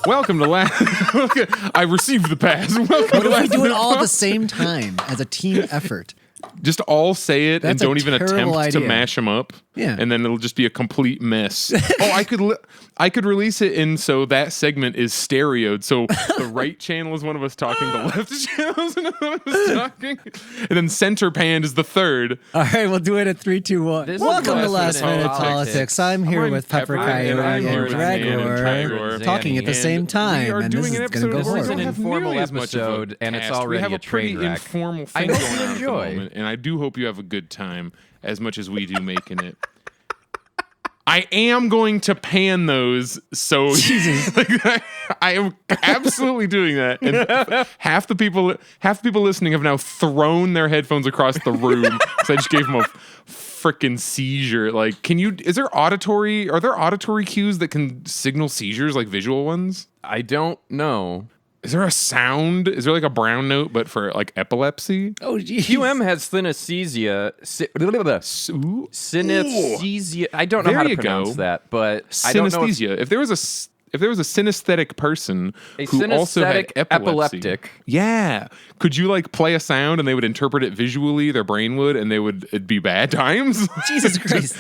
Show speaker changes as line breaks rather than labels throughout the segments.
Welcome to last. I received the pass. Welcome
What if we do it all at the same time as a team effort?
Just all say it
That's
and don't even attempt
idea.
to mash them up.
Yeah.
And then it'll just be a complete mess. I could release it in so that segment is stereoed. So the right channel is one of us talking, the left channel is another of us talking, and then center panned is the third.
All right, we'll do it at 3, 2, 1. Welcome to Last Minute Politics. I'm here with Pepper Coyote and Dragor, talking at the same time.
We are
and
doing
this
an
is going to
episode.
go
We
This is
don't
an
have
informal
nearly as much of a
episode, and it's
cast.
already
we have
a train
pretty
wreck.
informal
I
thing
hope
going
you
on at the
enjoy.
moment, and I do hope you have a good time as much as we do making it. I am going to pan those, so
Jesus.
I am absolutely doing that. And half the people listening have now thrown their headphones across the room because I just gave them a freaking seizure. Like, are there auditory cues that can signal seizures like visual ones?
I don't know.
Is there a sound? Is there like a brown note, but for like epilepsy?
Oh, geez.
QM has synesthesia. Synesthesia. I don't know
There
how to
you
pronounce
go.
that, but I don't know.
Synesthesia. If there was a synesthetic person who also had
synesthetic
epilepsy,
epileptic.
yeah, could you like play a sound and they would interpret it visually? Their brain would, and it'd be bad times.
Jesus Christ.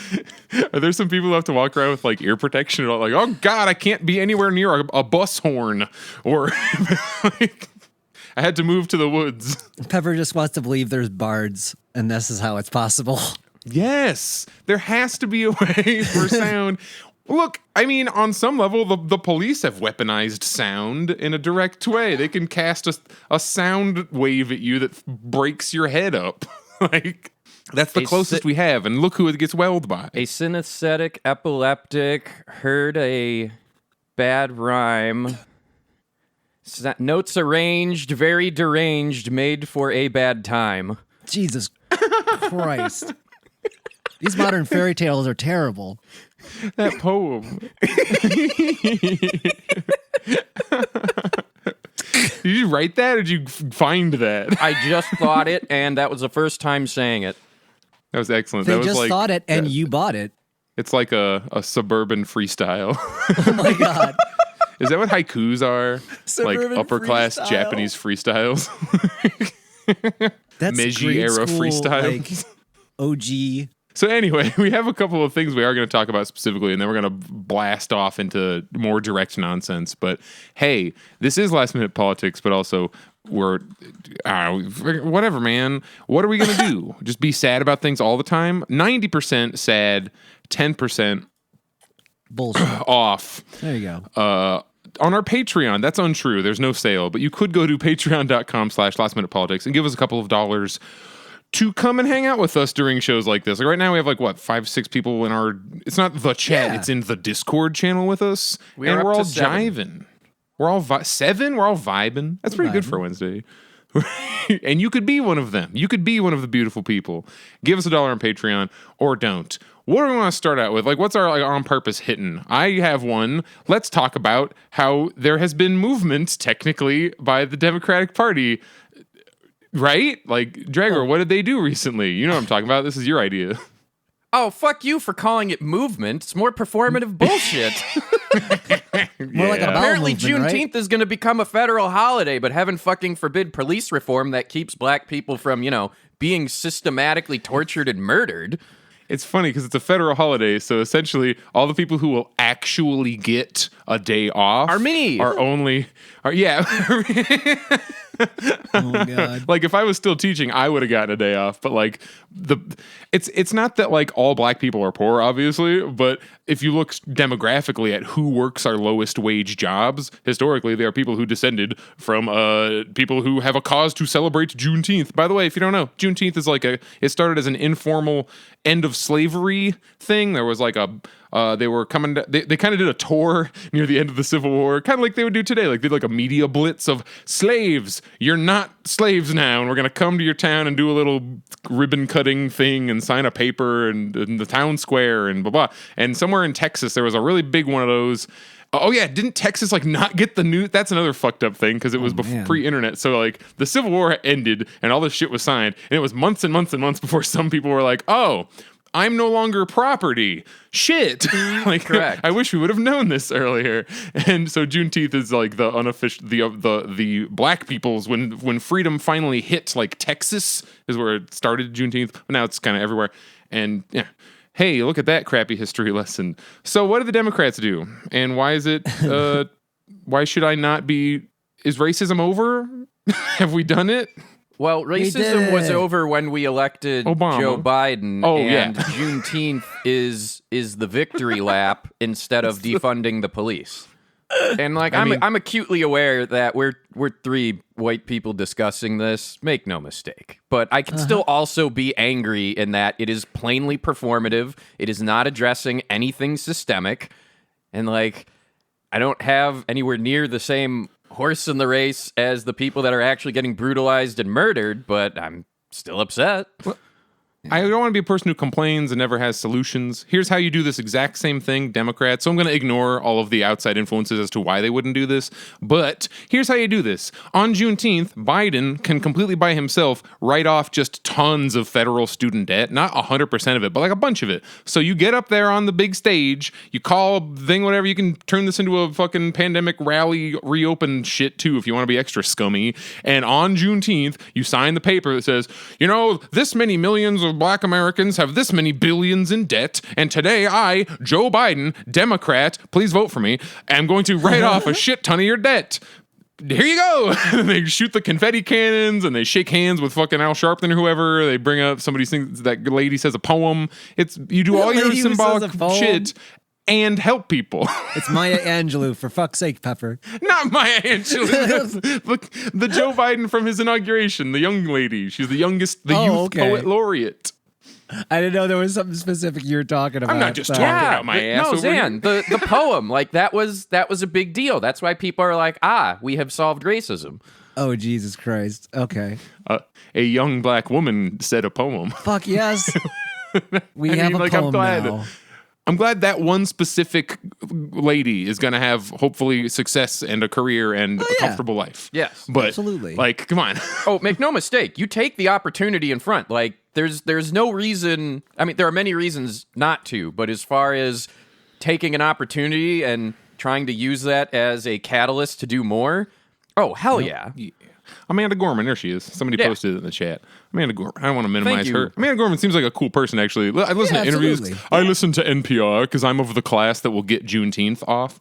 Are there some people who have to walk around with like ear protection and all, like, oh God, I can't be anywhere near a bus horn, or like, I had to move to the woods.
Pepper just wants to believe there's bards, and this is how it's possible.
Yes, there has to be a way for sound. Look, I mean, on some level, the police have weaponized sound in a direct way. They can cast a sound wave at you that breaks your head up. Like, that's the closest we have, and look who it gets welled by.
A synesthetic epileptic heard a bad rhyme. Notes arranged, very deranged, made for a bad time.
Jesus Christ. These modern fairy tales are terrible.
That poem. Did you write that, or did you find that?
I just thought it, and that was the first time saying it.
That was excellent.
They
That was
just
like,
thought it, and you bought it.
It's like a suburban freettail.
Oh, my God.
Is that what haikus are?
Suburban
like upper class
freestyle.
Japanese freestyles?
That's
Meiji
grade
era
school,
freestyle.
like, OG.
So anyway, we have a couple of things we are going to talk about specifically, and then we're going to blast off into more direct nonsense. But hey, this is Last Minute Politics, but also whatever, man. What are we going to do? Just be sad about things all the time? 90% sad, 10%
Bullshit.
off.
There you go.
On our Patreon, that's untrue. There's no sale, but you could go to patreon.com/lastminutepolitics and give us a couple of dollars to come and hang out with us during shows like this. Like right now we have like, what, 5-6 people in our, it's not the chat,
Yeah.
it's in the Discord channel with us.
We are
and
up
we're
to
all
7.
jiving. We're all 7? We're all vibing. That's pretty good for Wednesday. And you could be one of them. You could be one of the beautiful people. Give us $1 on Patreon or don't. What do we want to start out with? Like, what's our on purpose hitting? I have one. Let's talk about how there has been movement, technically, by the Democratic Party. Right? Like, Dragor, what did they do recently? You know what I'm talking about. This is your idea.
Oh, fuck you for calling it movement. It's more performative bullshit.
More like a bowel
Apparently
movement, right?
Juneteenth is going to become a federal holiday, but heaven fucking forbid police reform that keeps black people from, being systematically tortured and murdered.
It's funny because it's a federal holiday, so essentially all the people who will actually get a day off
Are me.
Yeah.
Oh, God.
Like if I was still teaching, I would have gotten a day off. But like it's not that like all black people are poor, obviously. But if you look demographically at who works our lowest wage jobs, historically they are people who descended from people who have a cause to celebrate Juneteenth. By the way, if you don't know, Juneteenth is like it started as an informal end of slavery thing. There was like they were coming to, they kind of did a tour near the end of the Civil War, kind of like they would do today. Like they did like a media blitz of slaves. You're not slaves now, and we're gonna come to your town and do a little ribbon cutting thing and sign a paper and in the town square and blah blah. And somewhere in Texas there was a really big one of those. Oh yeah, didn't Texas like not get the news? That's another fucked up thing because it was pre-internet. So like the Civil War ended and all this shit was signed, and it was months and months and months before some people were like, oh, I'm no longer property. Shit. Like,
Correct.
I wish we would have known this earlier. And so Juneteenth is like the unofficial, the black people's, when freedom finally hit, like Texas is where it started, Juneteenth. But now it's kind of everywhere. And yeah. Hey, look at that crappy history lesson. So what do the Democrats do? And why is it, why should I not be, is racism over? Have we done it?
Well, racism was over when we elected
Obama.
Joe Biden,
and
Juneteenth is the victory lap instead of defunding the police. And like I'm acutely aware that we're three white people discussing this. Make no mistake, but I can still also be angry in that it is plainly performative. It is not addressing anything systemic, and like I don't have anywhere near the same horse in the race as the people that are actually getting brutalized and murdered. But I'm still upset.
I don't want to be a person who complains and never has solutions. Here's how you do this exact same thing, Democrats. So I'm going to ignore all of the outside influences as to why they wouldn't do this. But here's how you do this. On Juneteenth, Biden can completely by himself write off just tons of federal student debt. Not 100% of it, but like a bunch of it. So you get up there on the big stage, you call thing whatever, you can turn this into a fucking pandemic rally reopen shit too if you want to be extra scummy. And on Juneteenth, you sign the paper that says, this many millions of black Americans have this many billions in debt, and today I, Joe Biden, Democrat, please vote for me, am going to write off a shit ton of your debt. Here you go. They shoot the confetti cannons and they shake hands with fucking Al Sharpton or whoever. They bring up somebody sings, that lady says a poem. You do all your symbolic shit and help people.
It's Maya Angelou, for fuck's sake, Pepper.
Not Maya Angelou. Look, the Joe Biden from his inauguration, the young lady. She's the youngest, youth poet laureate.
I didn't know there was something specific you were talking about.
I'm not just talking about my ass.
No, Zan, the poem, like that was a big deal. That's why people are like, we have solved racism.
Oh, Jesus Christ. Okay.
A young black woman said a poem.
Fuck yes. We have a poem now.
I'm glad that one specific lady is going to have hopefully success and a career and a comfortable life.
Yes,
but
absolutely.
Like, come on.
Oh, make no mistake. You take the opportunity in front. Like, there's no reason. I mean, there are many reasons not to. But as far as taking an opportunity and trying to use that as a catalyst to do more, oh hell yeah.
Amanda Gorman, there she is. Somebody posted it in the chat. Amanda Gorman. I don't want to minimize her. Amanda Gorman seems like a cool person, actually. I listen to interviews.
Absolutely.
I listen to NPR because I'm of the class that will get Juneteenth off.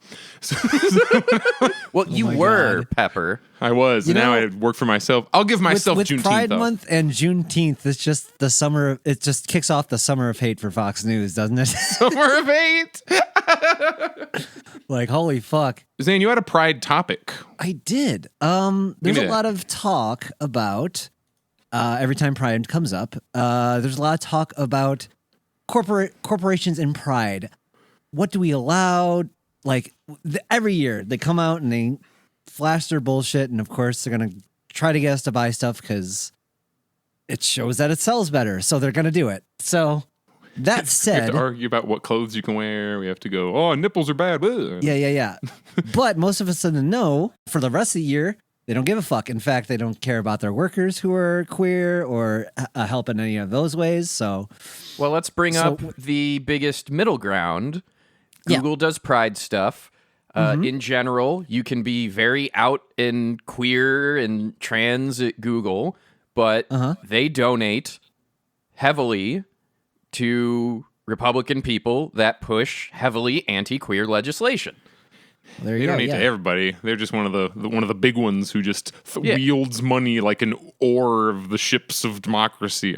Well, you were, God. Pepper.
I was. Now I work for myself. I'll give myself
with
Juneteenth
Pride
off.
Month and Juneteenth, it's just the summer. It just kicks off the summer of hate for Fox News, doesn't it?
Summer of hate.
Like, holy fuck.
Zane, you had a Pride topic.
I did. There's a lot of talk about every time Pride comes up. There's a lot of talk about corporations and Pride. What do we allow? Like every year they come out and they flash their bullshit, and of course they're gonna try to get us to buy stuff because it shows that it sells better. So they're gonna do it. So that said,
we have to argue about what clothes you can wear. We have to go, oh, nipples are bad. Ugh.
Yeah. But most of us in the know for the rest of the year, they don't give a fuck. In fact, they don't care about their workers who are queer or help in any of those ways. So,
well, let's bring up the biggest middle ground. Google does Pride stuff. In general, you can be very out and queer and trans at Google, but they donate heavily to Republican people that push heavily anti-queer legislation.
Well,
they don't need to everybody. They're just one of the big ones who just wields money like an oar of the ships of democracy.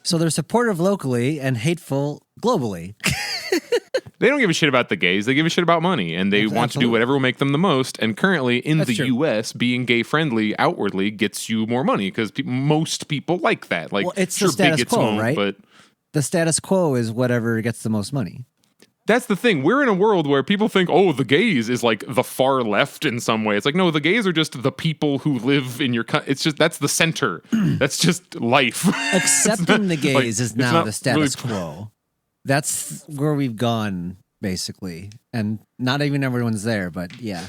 So they're supportive locally and hateful globally.
They don't give a shit about the gays. They give a shit about money, and they want to do whatever will make them the most. And currently, in the U.S., being gay-friendly outwardly gets you more money because most people like that. Like,
it's the status quo, right?
But
the status quo is whatever gets the most money.
That's the thing. We're in a world where people think, oh, the gays is like the far left in some way. It's like, no, the gays are just the people who live in your country. It's just, that's the center. That's just life.
Accepting the gays is now the status quo. That's where we've gone, basically. And not even everyone's there, but yeah.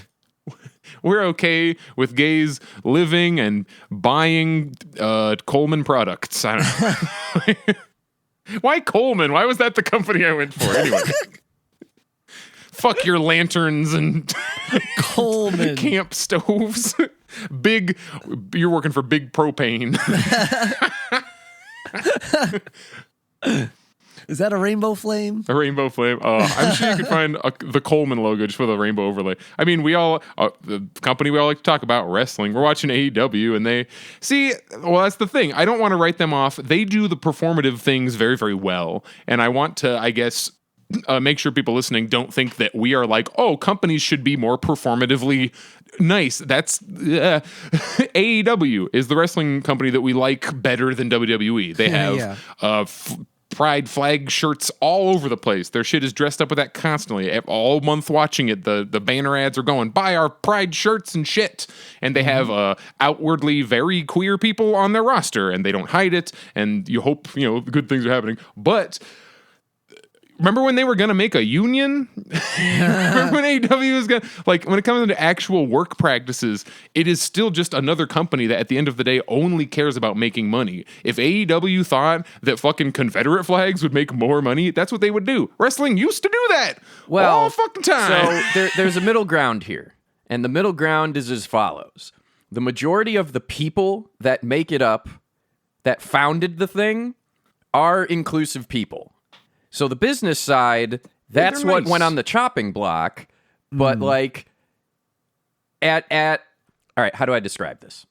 We're okay with gays living and buying Coleman products. I don't know. Why Coleman? Why was that the company I went for anyway? Fuck your lanterns and
Coleman.
camp stoves. You're working for Big Propane.
Is that a rainbow flame?
A rainbow flame. I'm sure you could find the Coleman logo just with a rainbow overlay. I mean, the company we all like to talk about, wrestling. We're watching AEW, and they see. Well, that's the thing. I don't want to write them off. They do the performative things very, very well, and I want to, I guess, make sure people listening don't think that we are like, oh, companies should be more performatively nice. That's AEW is the wrestling company that we like better than WWE. They have pride flag shirts all over the place. Their shit is dressed up with that constantly. All month watching it, the banner ads are going, buy our pride shirts and shit. And they have outwardly very queer people on their roster, and they don't hide it, and you hope, good things are happening. But remember when they were going to make a union? Remember when AEW was going to, when it comes into actual work practices, it is still just another company that at the end of the day only cares about making money. If AEW thought that fucking Confederate flags would make more money, that's what they would do. Wrestling used to do that all fucking time.
So there's a middle ground here, and the middle ground is as follows. The majority of the people that make it up, that founded the thing, are inclusive people. So the business side, that's what went on the chopping block. But all right, how do I describe this?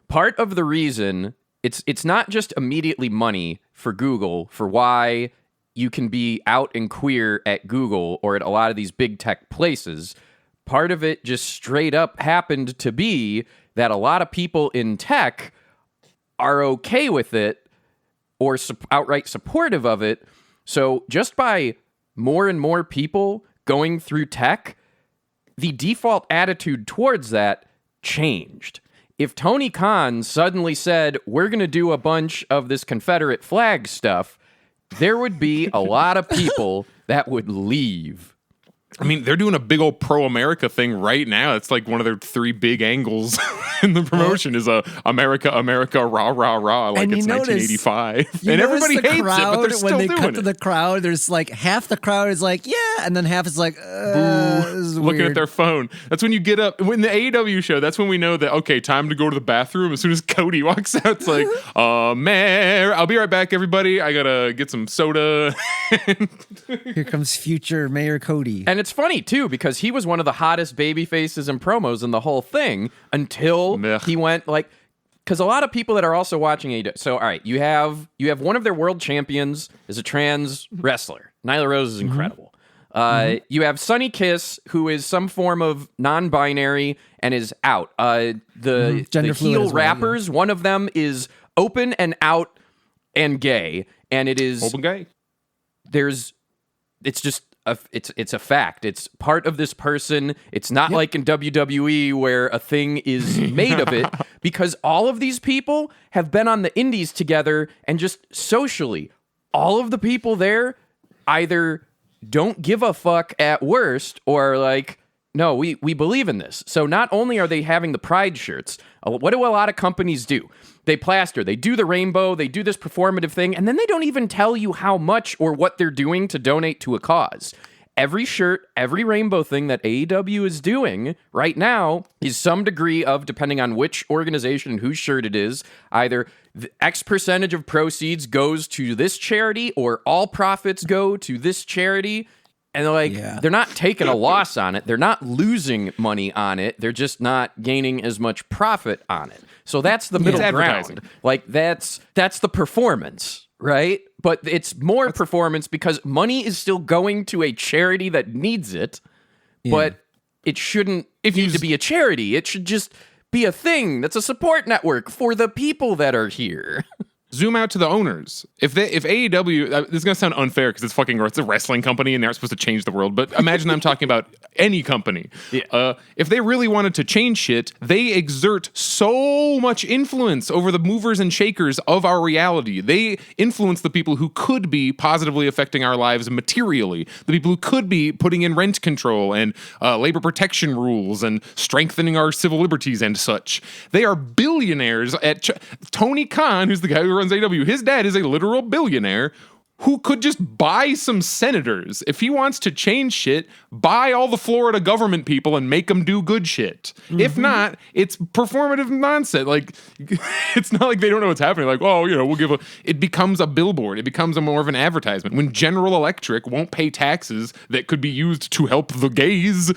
Part of the reason it's not just immediately money for Google for why you can be out and queer at Google or at a lot of these big tech places. Part of it just straight up happened to be that a lot of people in tech are okay with it or outright supportive of it. So just by more and more people going through tech, the default attitude towards that changed. If Tony Khan suddenly said, we're going to do a bunch of this Confederate flag stuff, there would be a lot of people that would leave.
I mean, they're doing a big old pro-America thing right now. It's like one of their 3 big angles in the promotion is America, America, rah, rah, rah, like it's 1985. And everybody hates it, but they're still
when they
doing
cut to
it.
the crowd, there's half the crowd is like, yeah, and then half is like, this is
looking
weird.
at their phone. That's when you get up. When the AEW show, that's when we know that, okay, time to go to the bathroom. As soon as Cody walks out, it's like, Mayor, I'll be right back, everybody. I gotta get some soda.
Here comes future Mayor Cody.
And it's funny, too, because he was one of the hottest baby faces and promos in the whole thing until he went, because a lot of people that are also watching AEW. So, all right, you have one of their world champions is a trans wrestler. Nyla Rose is incredible. You have Sonny Kiss, who is some form of non-binary and is out. The heel
well,
rappers, one of them is open and out and gay. And it is...
Open gay?
It's just... It's a fact. It's part of this person. It's not like in WWE where a thing is made of it, because all of these people have been on the indies together, and just socially, all of the people there either don't give a fuck at worst or no, we believe in this. So not only are they having the pride shirts, what do a lot of companies do? They plaster, they do the rainbow, they do this performative thing, and then they don't even tell you how much or what they're doing to donate to a cause. Every shirt, every rainbow thing that AEW is doing right now is some degree of, depending on which organization and whose shirt it is, either the X percentage of proceeds goes to this charity or all profits go to this charity. And they're not taking a loss on it. They're not losing money on it. They're just not gaining as much profit on it. So that's the middle ground. That's the performance, right? But it's more performance because money is still going to a charity that needs it. But it shouldn't need to be a charity. It should just be a thing that's a support network for the people that are here.
Zoom out to the owners. If AEW, this is going to sound unfair because it's a wrestling company and they're supposed to change the world, but imagine I'm talking about any company. Yeah. If they really wanted to change shit, they exert so much influence over the movers and shakers of our reality. They influence the people who could be positively affecting our lives materially, the people who could be putting in rent control and labor protection rules and strengthening our civil liberties and such. They are billionaires at Tony Khan, who's the guy who runs AEW. His dad is a literal billionaire. who could just buy some senators. If he wants to change shit, buy all the Florida government people and make them do good shit. If not, it's performative nonsense. Like, it's not like they don't know what's happening. Like, oh, we'll give it becomes a billboard. It becomes more of an advertisement. When General Electric won't pay taxes that could be used to help the gays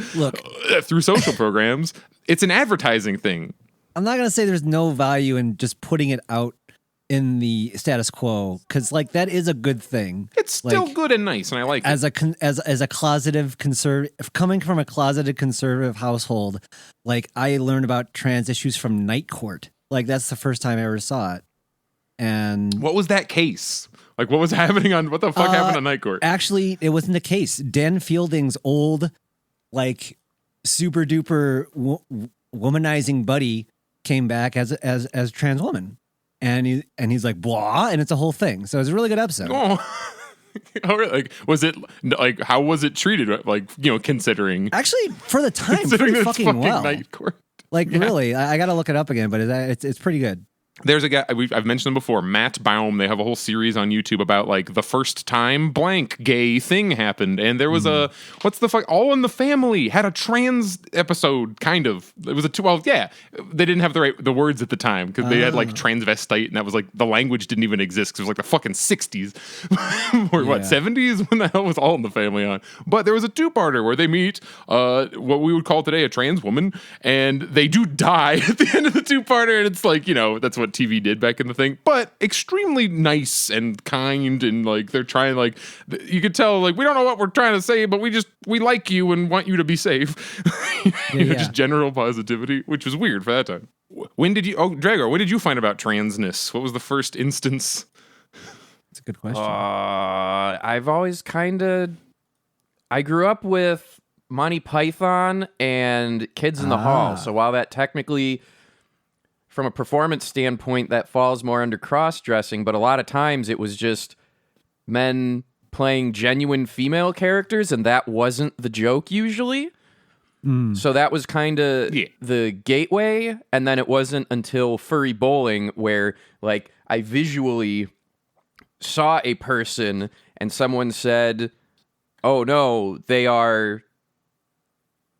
through social programs, it's an advertising thing.
I'm not going to say there's no value in just putting it out in the status quo, because like that is a good thing.
It's still good and nice, and I like
as
it.
As a closeted conservative, coming from a closeted conservative household, like I learned about trans issues from Night Court. Like that's the first time I ever saw it. And
what was that case? Like what was happening on what the fuck happened on Night Court?
Actually, it wasn't a case. Dan Fielding's old, like super duper womanizing buddy came back as a trans woman. And he's like, blah, and it's a whole thing. So it's a really good episode.
Oh, really? Like, was it like how was it treated? Like, considering
actually for the time, pretty fucking well.
Night Court.
Like, really, I got to look it up again, but it's pretty good.
There's a guy I've mentioned him before, Matt Baum. They have a whole series on YouTube about like the first time blank gay thing happened, and there was a what's the fuck? All in the Family had a trans episode, kind of. It was they didn't have the words at the time because they had like transvestite, and that was like the language didn't even exist because it was like the fucking 60s or what 70s when the hell was All in the Family on? But there was a two-parter where they meet what we would call today a trans woman, and they do die at the end of the two-parter, and it's like that's what TV did back in the thing, but extremely nice and kind, and like they're trying, like you could tell, like we don't know what we're trying to say, but we like you and want you to be safe. Just general positivity, which was weird for that time. When did you Dragor, when did you find about transness? What was the first instance?
That's a good question.
I've always I grew up with Monty Python and Kids in the Hall, so while that technically from a performance standpoint, that falls more under cross-dressing, but a lot of times it was just men playing genuine female characters, and that wasn't the joke usually. So that was kind of the gateway, and then it wasn't until Furry Bowling where like I visually saw a person and someone said, oh no, they are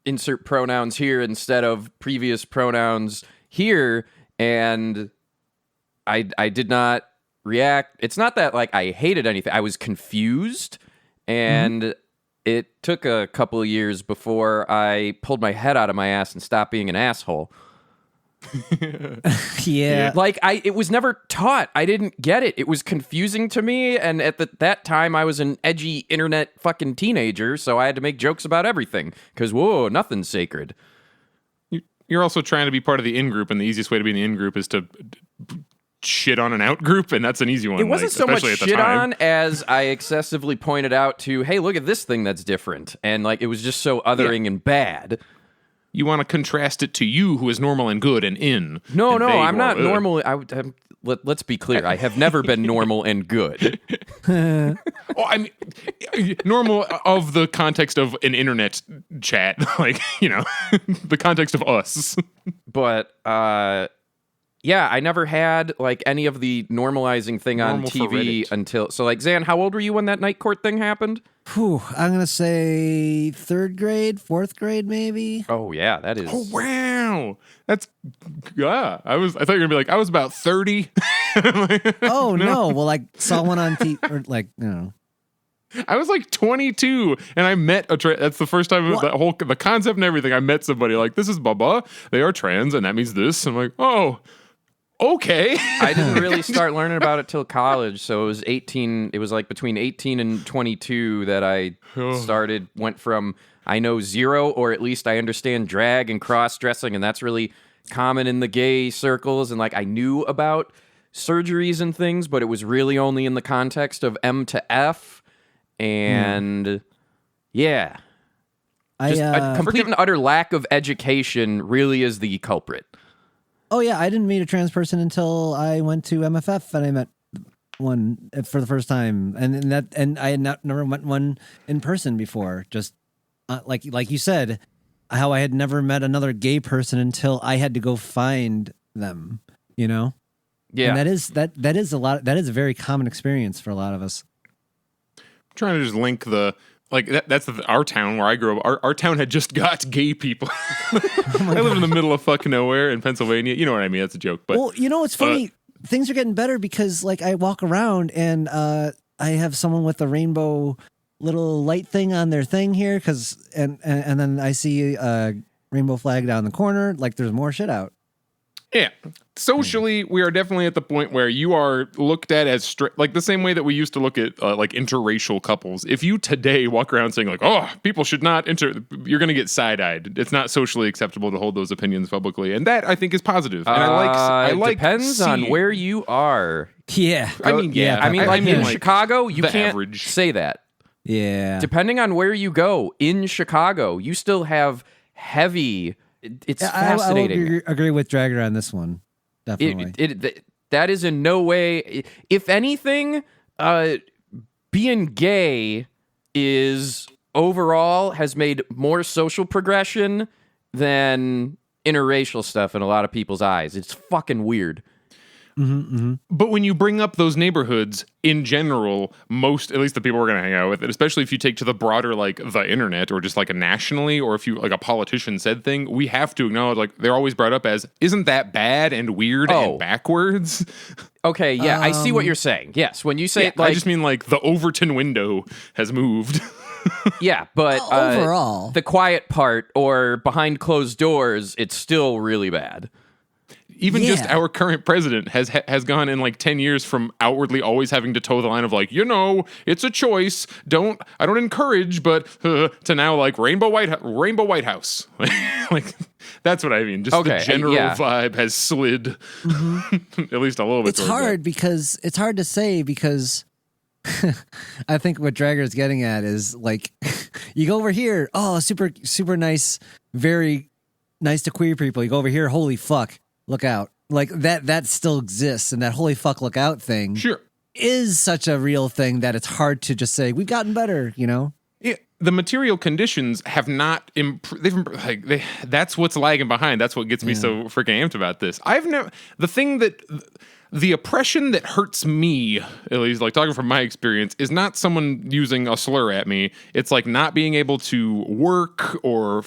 insert pronouns here instead of previous pronouns here. And I did not react. It's not that like I hated anything. I was confused, and it took a couple of years before I pulled my head out of my ass and stopped being an asshole.
Yeah.
Like it was never taught. I didn't get it. It was confusing to me, and at that time I was an edgy internet fucking teenager, so I had to make jokes about everything because nothing's sacred.
You're also trying to be part of the in-group, and the easiest way to be in the in-group is to shit on an out-group, and that's an easy one.
It wasn't so much shit
on
as I excessively pointed out to, hey, look at this thing that's different. And like it was just so othering and bad.
You want to contrast it to you, who is normal and good and in.
No, I'm not normal. Let's be clear. I have never been normal and good.
I mean, normal of the context of an internet chat, like, the context of us.
But, yeah, I never had, like, any of the normalizing thing on TV until... So, like, Zan, how old were you when that Night Court thing happened?
I'm going to say 3rd grade, 4th grade, maybe.
Oh, yeah, that is...
Oh, wow. That's... Yeah. I thought you were going to be like, I was about 30.
Oh, no. Well, like, saw one on TV, or, like,
I was like 22, and I met that's the first time the concept and everything. I met somebody like, this is Bubba. They are trans, and that means this. I'm like, oh... Okay.
I didn't really start learning about it till college, so it was 18. It was like between 18 and 22 that I went from I know zero, or at least I understand drag and cross-dressing, and that's really common in the gay circles, and like I knew about surgeries and things, but it was really only in the context of M to F, and a complete and utter lack of education really is the culprit.
Oh, yeah, I didn't meet a trans person until I went to MFF, and I met one for the first time, and I had never met one in person before. Just like you said, how I had never met another gay person until I had to go find them.
Yeah,
and that is a lot. That is a very common experience for a lot of us.
trying to just link the like that's our town where I grew up. Our town had just got gay people. I live in the middle of fucking nowhere in Pennsylvania. You know what I mean? That's a joke. But
well, you know what's funny? Things are getting better because like I walk around and I have someone with a rainbow little light thing on their thing here and then I see a rainbow flag down the corner. Like there's more shit out.
Yeah. Socially, we are definitely at the point where you are looked at as like the same way that we used to look at like interracial couples. If you today walk around saying like, oh, people should not you're going to get side-eyed. It's not socially acceptable to hold those opinions publicly. And that I think is positive. And I like
depends on where you are.
Yeah.
I mean,
in
like
Chicago, you can't
average.
say that.
Yeah.
Depending on where you go in Chicago, you still have heavy. It's fascinating.
I will agree with Dragger on this one. Definitely.
That is in no way. If anything, being gay is overall has made more social progression than interracial stuff in a lot of people's eyes. It's fucking weird.
But when you bring up those neighborhoods in general, at least the people we're going to hang out with, and especially if you take to the broader, like the internet or just like a nationally, or if you like a politician said thing, we have to acknowledge like they're always brought up as, isn't that bad and weird and backwards?
Okay. Yeah. I see what you're saying. Yes. When you say
I just mean like the Overton window has moved.
Yeah. But
overall,
the quiet part or behind closed doors, it's still really bad.
Even just our current president has gone in like 10 years from outwardly always having to toe the line of like, it's a choice. I don't encourage, but to now like Rainbow White House. Like that's what I mean. Just the general vibe has slid at least a little bit.
It's hard because it's hard to say because I think what Dragger is getting at is like you go over here, oh, super, super nice, very nice to queer people. You go over here, holy fuck. Look out. Like that still exists, and that holy fuck look out thing is such a real thing that it's hard to just say we've gotten better,
Yeah, the material conditions have not improved. That's what's lagging behind. That's what gets me so freaking amped about this. The oppression that hurts me, at least like talking from my experience, is not someone using a slur at me. It's like not being able to work or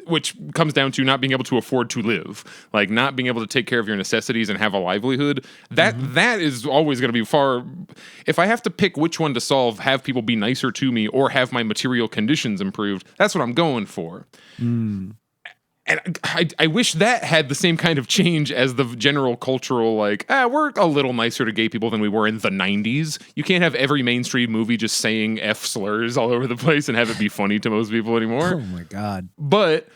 which comes down to not being able to afford to live, like not being able to take care of your necessities and have a livelihood. That is always going to be far. If I have to pick which one to solve, have people be nicer to me or have my material conditions improved, that's what I'm going for. And I wish that had the same kind of change as the general cultural, like, we're a little nicer to gay people than we were in the 90s. You can't have every mainstream movie just saying F slurs all over the place and have it be funny to most people anymore.
Oh, my God.
But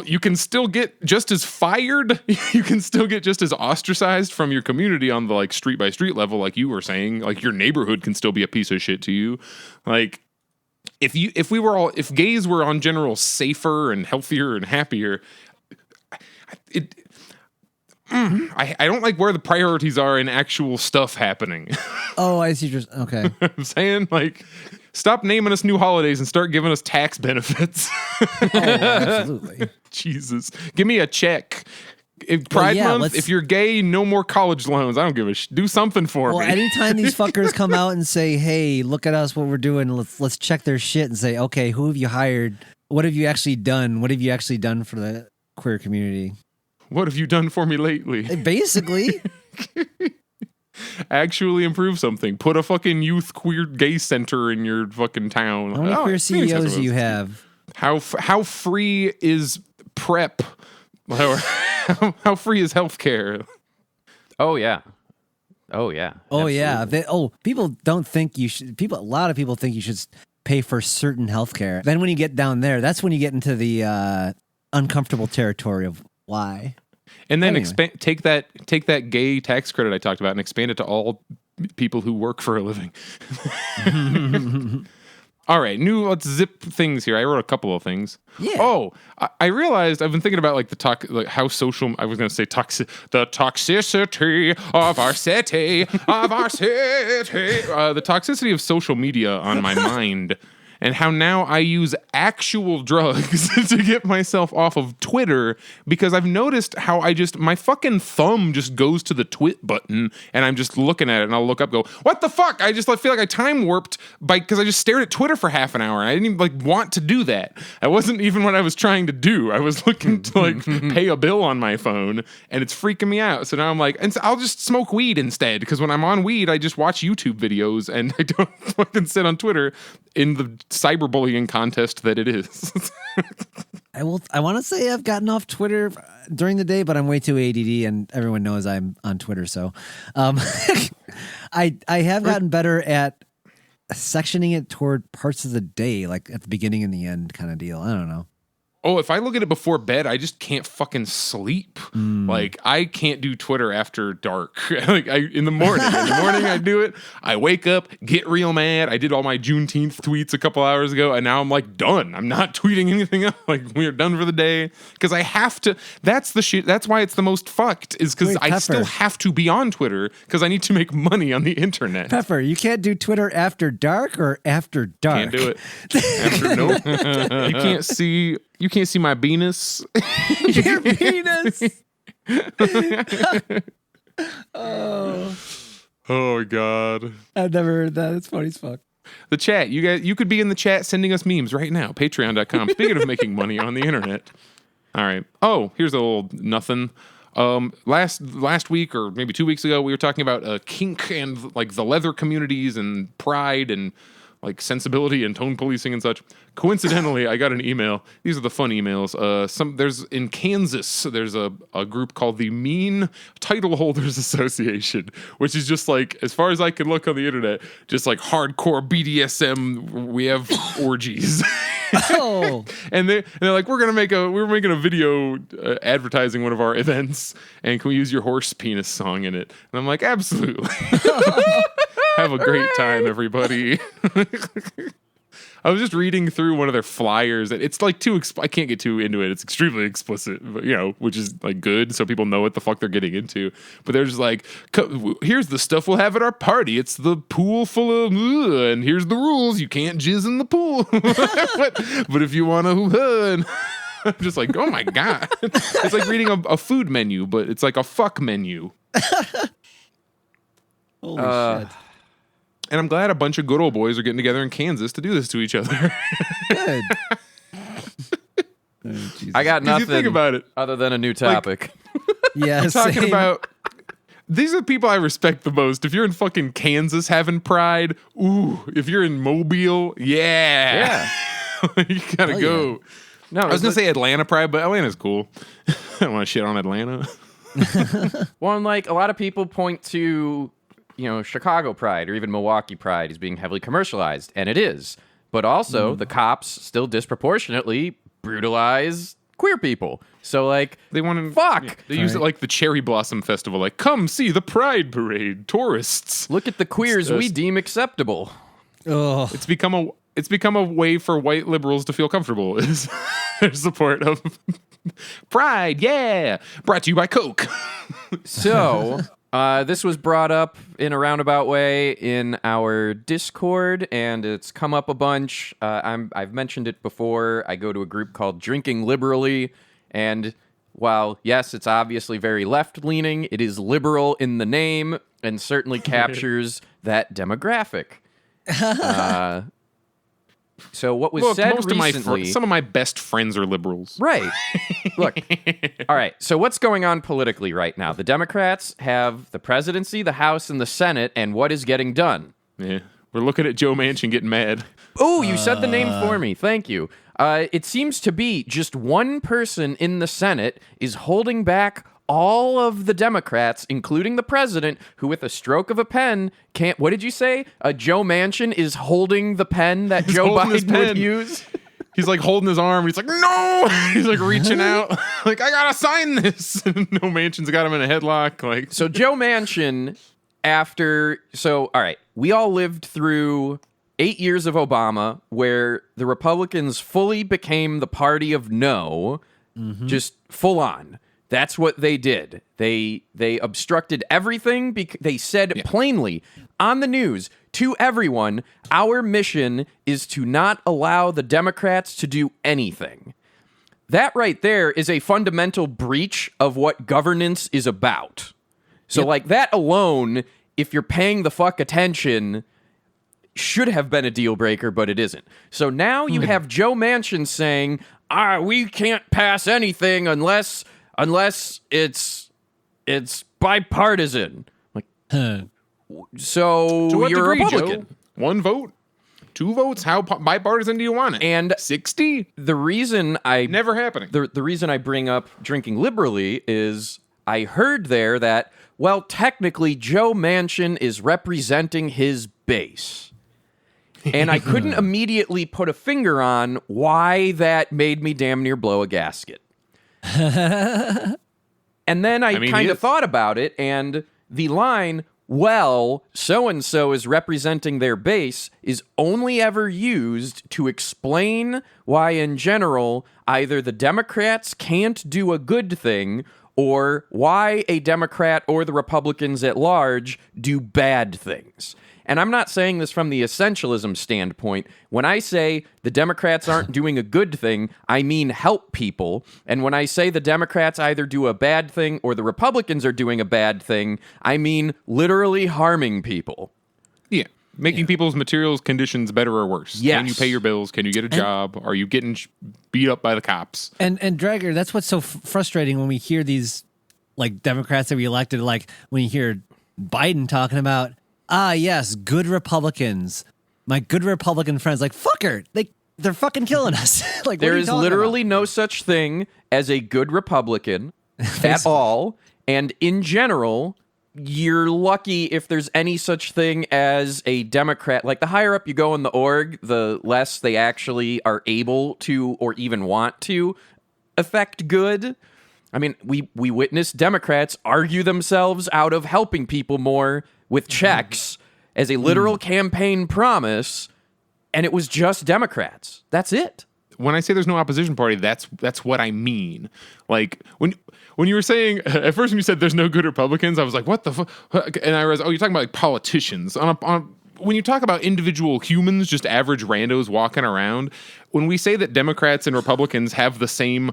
you can still get just as fired. You can still get just as ostracized from your community on the, like, street by street level, like you were saying. Like, your neighborhood can still be a piece of shit to you. Like, if gays were on general safer and healthier and happier, I don't like where the priorities are in actual stuff happening.
Oh, I see. Okay.
I'm saying like, stop naming us new holidays and start giving us tax benefits.
Oh, absolutely.
Jesus, give me a check. Pride Month, if you're gay, no more college loans. I don't give a do something for me.
Well, anytime these fuckers come out and say, hey, look at us, what we're doing, let's check their shit and say, okay, who have you hired? What have you actually done? What have you actually done for the queer community?
What have you done for me lately?
Basically.
Actually improve something. Put a fucking youth queer gay center in your fucking town.
How many queer CEOs do you have?
How free is PrEP? How free is healthcare?
Oh yeah. Oh yeah.
Oh yeah. People don't think you should. A lot of people think you should pay for certain healthcare. Then when you get down there, that's when you get into the uncomfortable territory of why.
And then take that gay tax credit I talked about and expand it to all people who work for a living. All right, let's zip things here. I wrote a couple of things.
Yeah.
Oh, I realized I've been thinking about like how social. I was going to say the toxicity of our city, the toxicity of social media on my mind and how now I use actual drugs to get myself off of Twitter, because I've noticed how my fucking thumb just goes to the twit button and I'm just looking at it and I'll look up, go, what the fuck? I just feel like I time warped because I just stared at Twitter for half an hour and I didn't even want to do that. That wasn't even what I was trying to do. I was looking to pay a bill on my phone and it's freaking me out. So now I'm like, and so I'll just smoke weed instead, because when I'm on weed, I just watch YouTube videos and I don't fucking sit on Twitter in the cyberbullying contest that it is.
I want to say I've gotten off Twitter during the day, but I'm way too ADD, and everyone knows I'm on Twitter. So, I have gotten better at sectioning it toward parts of the day, like at the beginning and the end kind of deal. I don't know.
Oh, if I look at it before bed, I just can't fucking sleep. Like, I can't do Twitter after dark. In the morning I do it. I wake up, get real mad. I did all my Juneteenth tweets a couple hours ago, and now I'm like done. I'm not tweeting anything else. Like, we are done for the day, because I have to. That's the shit. That's why it's the most fucked, is because I still have to be on Twitter because I need to make money on the internet.
Pepper, you can't do Twitter after dark or after dark.
Can't do it. After nope. You can't see my penis.
Your penis.
Oh God.
I've never heard that. It's funny as fuck.
The chat. You could be in the chat sending us memes right now. Patreon.com. Speaking of making money on the internet. All right. Oh, here's a little nothing. Last week or maybe 2 weeks ago, we were talking about kink and like the leather communities and pride and like sensibility and tone policing and such. Coincidentally, I got an email. These are the fun emails. There's in Kansas, there's a group called the Mean Title Holders Association, which is just like, as far as I can look on the internet, just like hardcore BDSM. We have orgies.
Oh,
and they're like, we're making a video advertising one of our events, and can we use your horse penis song in it? And I'm like, absolutely. Have a great time, everybody. I was just reading through one of their flyers, and it's like I can't get too into it. It's extremely explicit, but, which is like good, so people know what the fuck they're getting into. But they're just like, here's the stuff we'll have at our party. It's the pool full of, and here's the rules. You can't jizz in the pool. but if you want to, I'm just like, oh my God. It's like reading a food menu, but it's like a fuck menu.
holy shit.
And I'm glad a bunch of good old boys are getting together in Kansas to do this to each other.
Good.
I got nothing.
You think about it,
other than a new topic.
Yeah,
I'm talking about. These are the people I respect the most. If you're in fucking Kansas having pride, ooh. If you're in Mobile, yeah. You gotta go.
Yeah. No,
I was gonna say Atlanta pride, but Atlanta's cool. I don't want to shit on Atlanta.
Well, and like a lot of people point to, Chicago pride or even Milwaukee pride as being heavily commercialized, and it is. But also, the cops still disproportionately brutalize queer people. So, like,
they want to
fuck.
Yeah, they use it like the Cherry Blossom Festival. Like, come see the Pride Parade, tourists.
Look at the queers we deem acceptable.
Oh,
It's become a way for white liberals to feel comfortable. Is their support of Pride? Yeah, brought to you by Coke.
So. This was brought up in a roundabout way in our Discord, and it's come up a bunch. I've mentioned it before. I go to a group called Drinking Liberally, and while, yes, it's obviously very left-leaning, it is liberal in the name and certainly captures that demographic. So what was said recently...
some of my best friends are liberals.
Right. Look. All right. So what's going on politically right now? The Democrats have the presidency, the House, and the Senate, and what is getting done?
Yeah. We're looking at Joe Manchin getting mad.
Oh, you said the name for me. Thank you. It seems to be just one person in the Senate is holding back all of the Democrats, including the president, who with a stroke of a pen can't... What did you say? Joe Manchin is holding the pen that Joe Biden would use?
He's like holding his arm. He's like, no! He's like reaching out. Like, I gotta sign this. No, Manchin's got him in a headlock. Like,
so Joe Manchin, all right, we all lived through 8 years of Obama where the Republicans fully became the party of no, just full on. That's what they did. They obstructed everything. They said plainly on the news, to everyone, our mission is to not allow the Democrats to do anything. That right there is a fundamental breach of what governance is about. So, like, that alone, if you're paying the fuck attention, should have been a deal breaker, but it isn't. So now you have Joe Manchin saying, we can't pass anything unless it's bipartisan. Like, so
To
you're
what
a
degree,
Republican.
Joe? 1 vote? 2 votes? How bipartisan do you want it?
And
60?
the reason
Never happening.
the reason I bring up drinking liberally is I heard there that, well, technically Joe Manchin is representing his base. And I couldn't immediately put a finger on why that made me damn near blow a gasket. And then I kind of thought about it, and the line, well, so-and-so is representing their base, is only ever used to explain why, in general, either the Democrats can't do a good thing or why a Democrat or the Republicans at large do bad things. And I'm not saying this from the essentialism standpoint. When I say the Democrats aren't doing a good thing, I mean help people. And when I say the Democrats either do a bad thing or the Republicans are doing a bad thing, I mean literally harming people.
Yeah. Making people's materials conditions better or worse.
Yes.
Can you pay your bills? Can you get a job? Are you getting beat up by the cops?
And Dragger, that's what's so frustrating when we hear these like Democrats that we elected, like when you hear Biden talking about, yes, good Republicans. My good Republican friends, like, fucker, they're fucking killing us. Like,
there is literally no such thing as a good Republican at all. And in general, you're lucky if there's any such thing as a Democrat. Like, the higher up you go in the org, the less they actually are able to or even want to affect good. I mean, we witness Democrats argue themselves out of helping people more with checks as a literal campaign promise, and it was just Democrats. That's it.
When I say there's no opposition party, that's what I mean. Like, when you were saying, at first when you said there's no good Republicans, I was like, what the fuck? And I realized, you're talking about like politicians. When you talk about individual humans, just average randos walking around, when we say that Democrats and Republicans have the same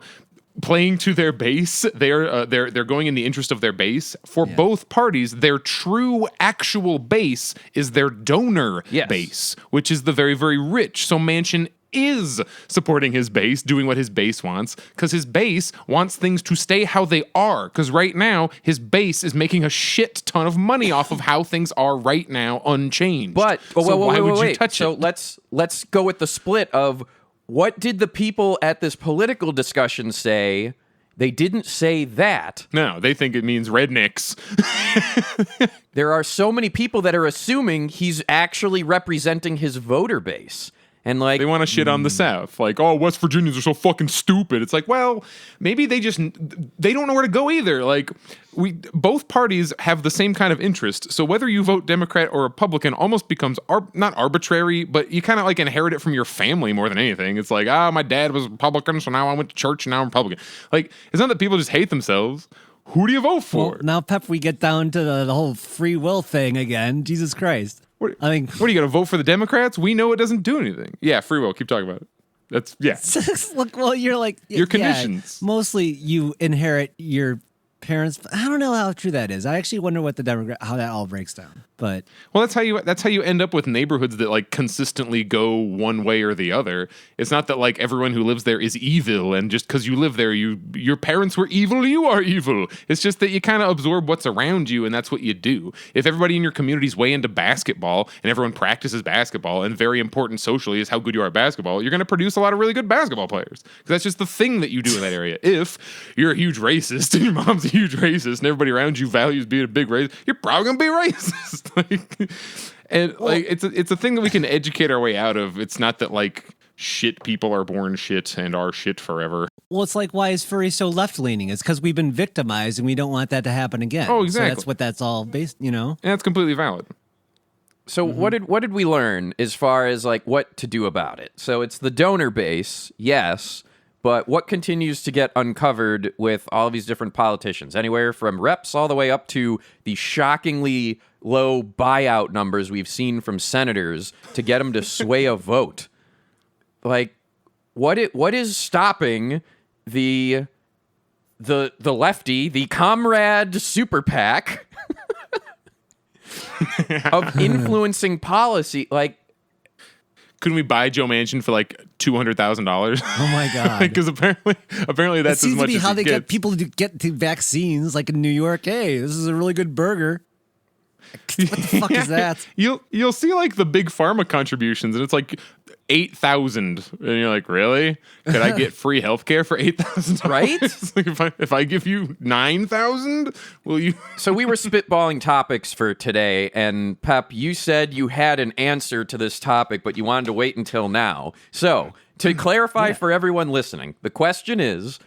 playing to their base, they're going in the interest of their base. For both parties, their true actual base is their donor base, which is the very, very rich. So Manchin is supporting his base, doing what his base wants, because his base wants things to stay how they are. Because right now, his base is making a shit ton of money off of how things are right now, unchanged.
But
why would you touch it?
So let's go with the split of what did the people at this political discussion say? They didn't say that.
No, they think it means rednecks.
There are so many people that are assuming he's actually representing his voter base. And like,
they want to shit on the South. Like, West Virginians are so fucking stupid. It's like, well, maybe they don't know where to go either. Like, both parties have the same kind of interest. So whether you vote Democrat or Republican almost becomes not arbitrary, but you kind of like inherit it from your family more than anything. It's like, my dad was Republican, so now I went to church and now I'm Republican. Like, it's not that people just hate themselves. Who do you vote for?
Well, now, Pep, we get down to the whole free will thing again. Jesus Christ.
What are you going to vote for the Democrats? We know it doesn't do anything. Yeah, free will. Keep talking about it. That's, yeah.
Look, well, you're like...
Your conditions.
Mostly you inherit your parents. I don't know how true that is. I actually wonder what how that all breaks down. But
well, that's how you end up with neighborhoods that like consistently go one way or the other. It's not that like everyone who lives there is evil, and just because you live there, your parents were evil, you are evil. It's just that you kind of absorb what's around you, and that's what you do. If everybody in your community is way into basketball and everyone practices basketball, and very important socially is how good you are at basketball, you're going to produce a lot of really good basketball players because that's just the thing that you do in that area. If you're a huge racist and your mom's a huge racist and everybody around you values being a big racist, you're probably going to be racist. It's a thing that we can educate our way out of. It's not that like shit people are born shit and are shit forever.
Well, it's like, why is furry so left leaning? It's because we've been victimized and we don't want that to happen again.
Oh, exactly.
So that's what that's all based,
And that's completely valid.
So what did we learn as far as like what to do about it? So it's the donor base, yes, But what continues to get uncovered with all of these different politicians, anywhere from reps all the way up to the shockingly low buyout numbers we've seen from senators to get them to sway a vote? Like, what is stopping the lefty, the comrade super PAC of influencing policy? Like,
couldn't we buy Joe Manchin for like $200,000?
Oh my god!
Because apparently that's
it seems
as much
to be
as
how
he
they
gets.
get people to get to vaccines, like in New York. Hey, this is a really good burger. What the fuck is that?
You'll see like the big pharma contributions, and it's like 8,000, and you're like, really? Could I get free healthcare for $8,000?
Right?
Like if I give you 9,000, will you?
So we were spitballing topics for today, and Pep, you said you had an answer to this topic, but you wanted to wait until now. So to clarify for everyone listening, the question is,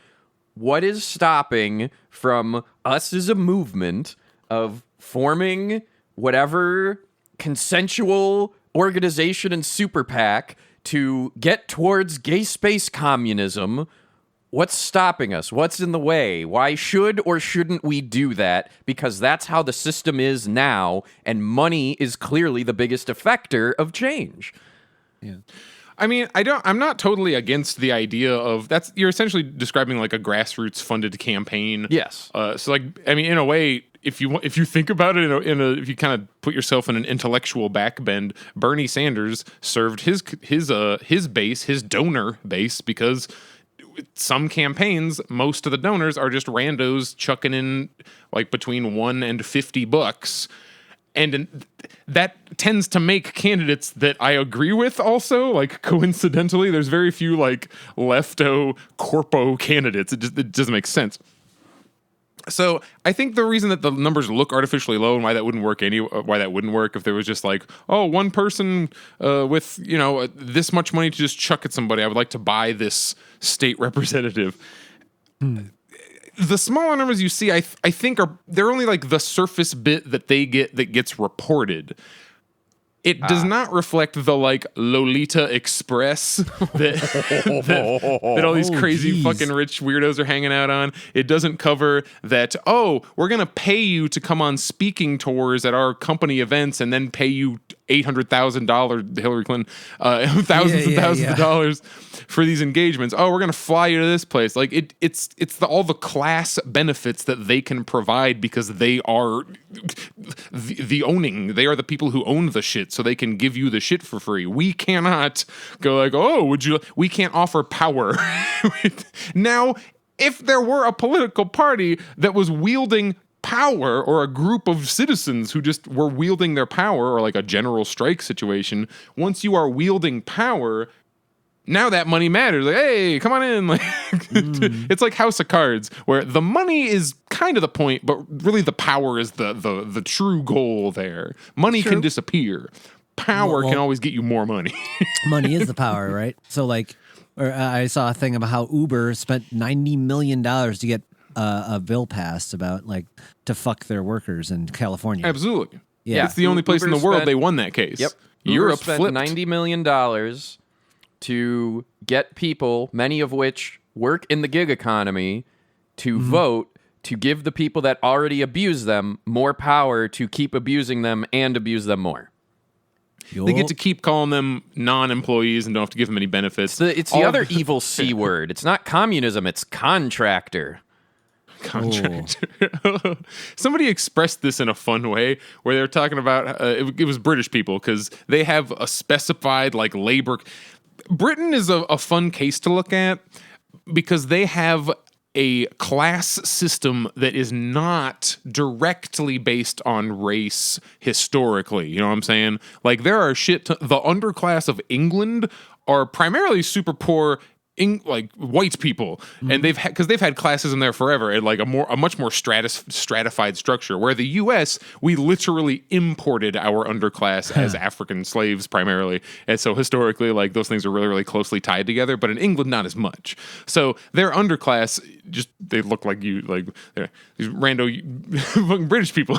what is stopping from us as a movement of forming whatever consensual organization and super PAC to get towards gay space communism? What's stopping us? What's in the way? Why should or shouldn't we do that? Because that's how the system is now, and money is clearly the biggest effector of change.
Yeah.
I mean, I'm not totally against the idea of you're essentially describing like a grassroots funded campaign.
Yes.
So like, I mean, in a way, if you think about it if you kind of put yourself in an intellectual backbend, Bernie Sanders served his base, his donor base, because some campaigns, most of the donors are just randos chucking in like between $1 and $50. And that tends to make candidates that I agree with also. Like, coincidentally, there's very few like lefto corpo candidates. It doesn't make sense. So I think the reason that the numbers look artificially low and why that wouldn't work if there was just like, oh, one person with this much money to just chuck at somebody, I would like to buy this state representative. The smaller numbers you see, I think they're only like the surface bit that they get that gets reported. It does not reflect the like Lolita Express that all these crazy fucking rich weirdos are hanging out on. It doesn't cover that, oh, we're going to pay you to come on speaking tours at our company events and then pay you $800,000, Hillary Clinton, thousands of dollars for these engagements. Oh, we're going to fly you to this place. Like it's all the class benefits that they can provide because they are they are the people who own the shit, so they can give you the shit for free. We cannot go like, oh, we can't offer power. Now, if there were a political party that was wielding power, or a group of citizens who just were wielding their power, or like a general strike situation, once you are wielding power, now that money matters. Like, hey, come on in. Like, it's like House of Cards, where the money is kind of the point, but really the power is the true goal there. Money can disappear. Power can always get you more money.
Money is the power, right? So like, I saw a thing about how Uber spent $90 million to get a bill passed about like to fuck their workers in California.
Absolutely.
Yeah.
It's the only place in the world they won that case.
Yep.
Europe
spent
flipped.
$90 million to get people, many of which work in the gig economy, to vote to give the people that already abuse them more power to keep abusing them and abuse them more.
They get to keep calling them non-employees and don't have to give them any benefits.
It's the other evil C word. It's not communism, it's contractor.
Contractor. Somebody expressed this in a fun way where they were talking about it was British people, because they have a specified like labor. Britain is a fun case to look at because they have a class system that is not directly based on race historically. You know what I'm saying? Like, there are the underclass of England are primarily super poor like white people, and they've had classism there forever, and like a much more stratified structure. Where the U.S., we literally imported our underclass as African slaves primarily, and so historically, like, those things are really, really closely tied together. But in England, not as much. So their underclass they look like they're these rando fucking British people,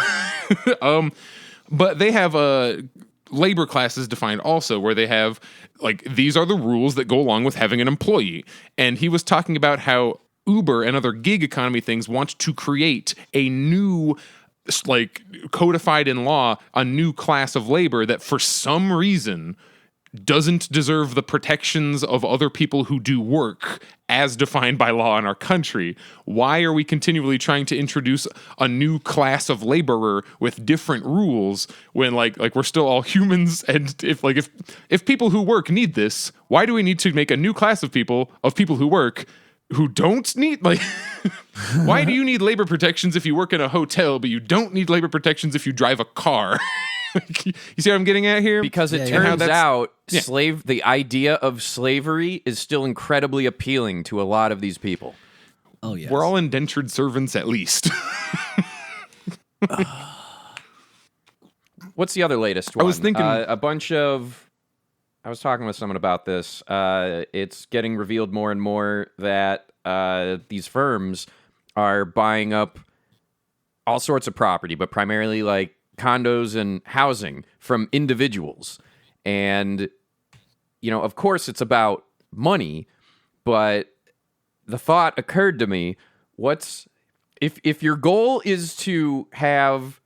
but they have labor class is defined also, where they have like these are the rules that go along with having an employee. And he was talking about how Uber and other gig economy things want to create a new, like, codified in law, a new class of labor that for some reason doesn't deserve the protections of other people who do work as defined by law in our country. Why are we continually trying to introduce a new class of laborer with different rules when like we're still all humans? And if people who work need this, why do we need to make a new class of people who work who don't need, like, why do you need labor protections if you work in a hotel, but you don't need labor protections if you drive a car? You see what I'm getting at here?
Because it turns out the idea of slavery is still incredibly appealing to a lot of these people.
Oh, yes.
We're all indentured servants at least.
What's the other latest one?
I was thinking
I was talking with someone about this. It's getting revealed more and more that these firms are buying up all sorts of property, but primarily like condos and housing from individuals. And, you know, of course it's about money, but the thought occurred to me, if your goal is to have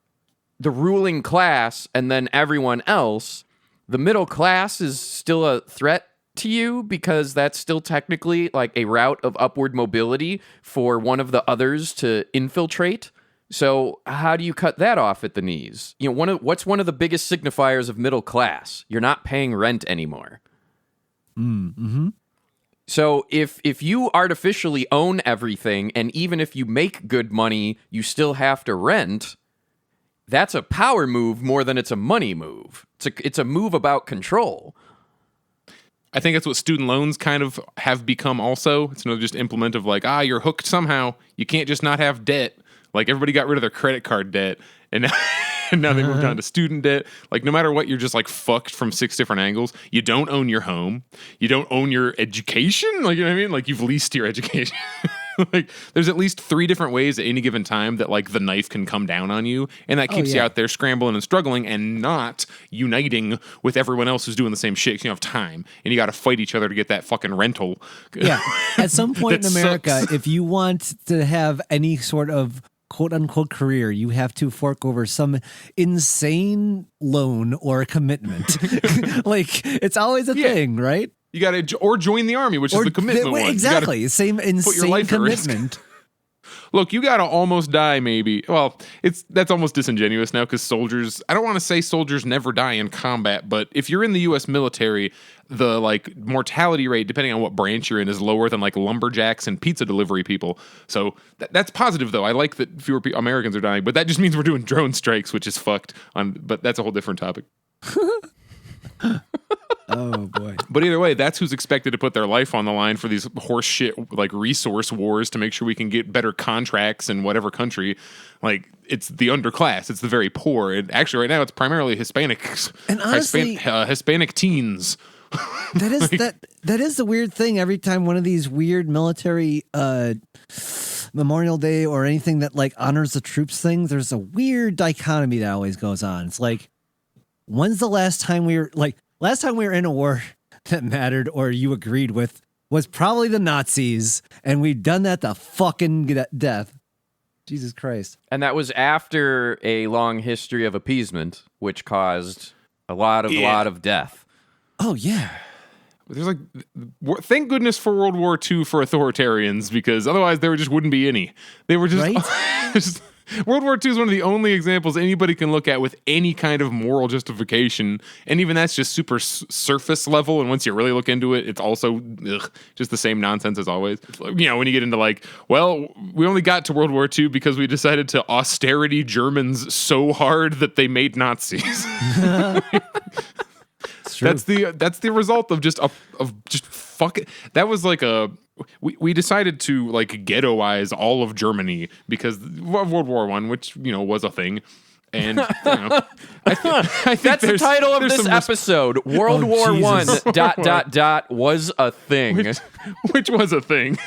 the ruling class and then everyone else, the middle class is still a threat to you because that's still technically like a route of upward mobility for one of the others to infiltrate. So how do you cut that off at the knees? You know, what's one of the biggest signifiers of middle class? You're not paying rent anymore.
Mm-hmm.
So if you artificially own everything, and even if you make good money, you still have to rent, that's a power move more than it's a money move. It's a move about control.
I think that's what student loans kind of have become also. It's another just implement of like, you're hooked somehow. You can't just not have debt. Like, everybody got rid of their credit card debt, and now they moved on to student debt. Like, no matter what, you're just like fucked from 6 different angles. You don't own your home. You don't own your education. Like, you know what I mean? Like, you've leased your education. Like, there's at least 3 different ways at any given time that like the knife can come down on you, and that keeps you out there scrambling and struggling and not uniting with everyone else who's doing the same shit. 'Cause you don't have time, and you got to fight each other to get that fucking rental.
Yeah. At some point in America,
sucks.
if you want to have any sort of quote unquote career, you have to fork over some insane loan or commitment. Like, it's always a thing, right?
You got to or join the army, which is the commitment one.
Exactly. Same insane commitment.
Look, you got to almost die, maybe. Well, that's almost disingenuous now because soldiers, I don't want to say soldiers never die in combat, but if you're in the U.S. military, the like mortality rate, depending on what branch you're in, is lower than like lumberjacks and pizza delivery people. So that's positive, though. I like that fewer Americans are dying, but that just means we're doing drone strikes, which is fucked. But that's a whole different topic.
Oh boy.
But either way, that's who's expected to put their life on the line for these horse shit like resource wars to make sure we can get better contracts in whatever country. Like, it's the underclass, it's the very poor. And actually right now it's primarily Hispanics. And honestly, Hispanic teens.
That is that is the weird thing. Every time one of these weird military Memorial Day or anything that like honors the troops things, there's a weird dichotomy that always goes on. It's like, when's the last time we were in a war that mattered or you agreed with was probably the Nazis, and we've done that to fucking death. Jesus Christ.
And that was after a long history of appeasement, which caused a lot of death.
Oh, yeah.
There's like, thank goodness for World War II for authoritarians, because otherwise there just wouldn't be any. They were just,
right?
World War II is one of the only examples anybody can look at with any kind of moral justification, and even that's just super surface level. And once you really look into it, it's also just the same nonsense as always. You know, when you get into like, well, we only got to World War II because we decided to austerity Germans so hard that they made Nazis. That's the result of just fuck it. That was like we decided to like ghettoize all of Germany because of World War I, which, you know, was a thing. And you know, I think
that's the title of this episode. World War I ... was a thing,
which was a thing.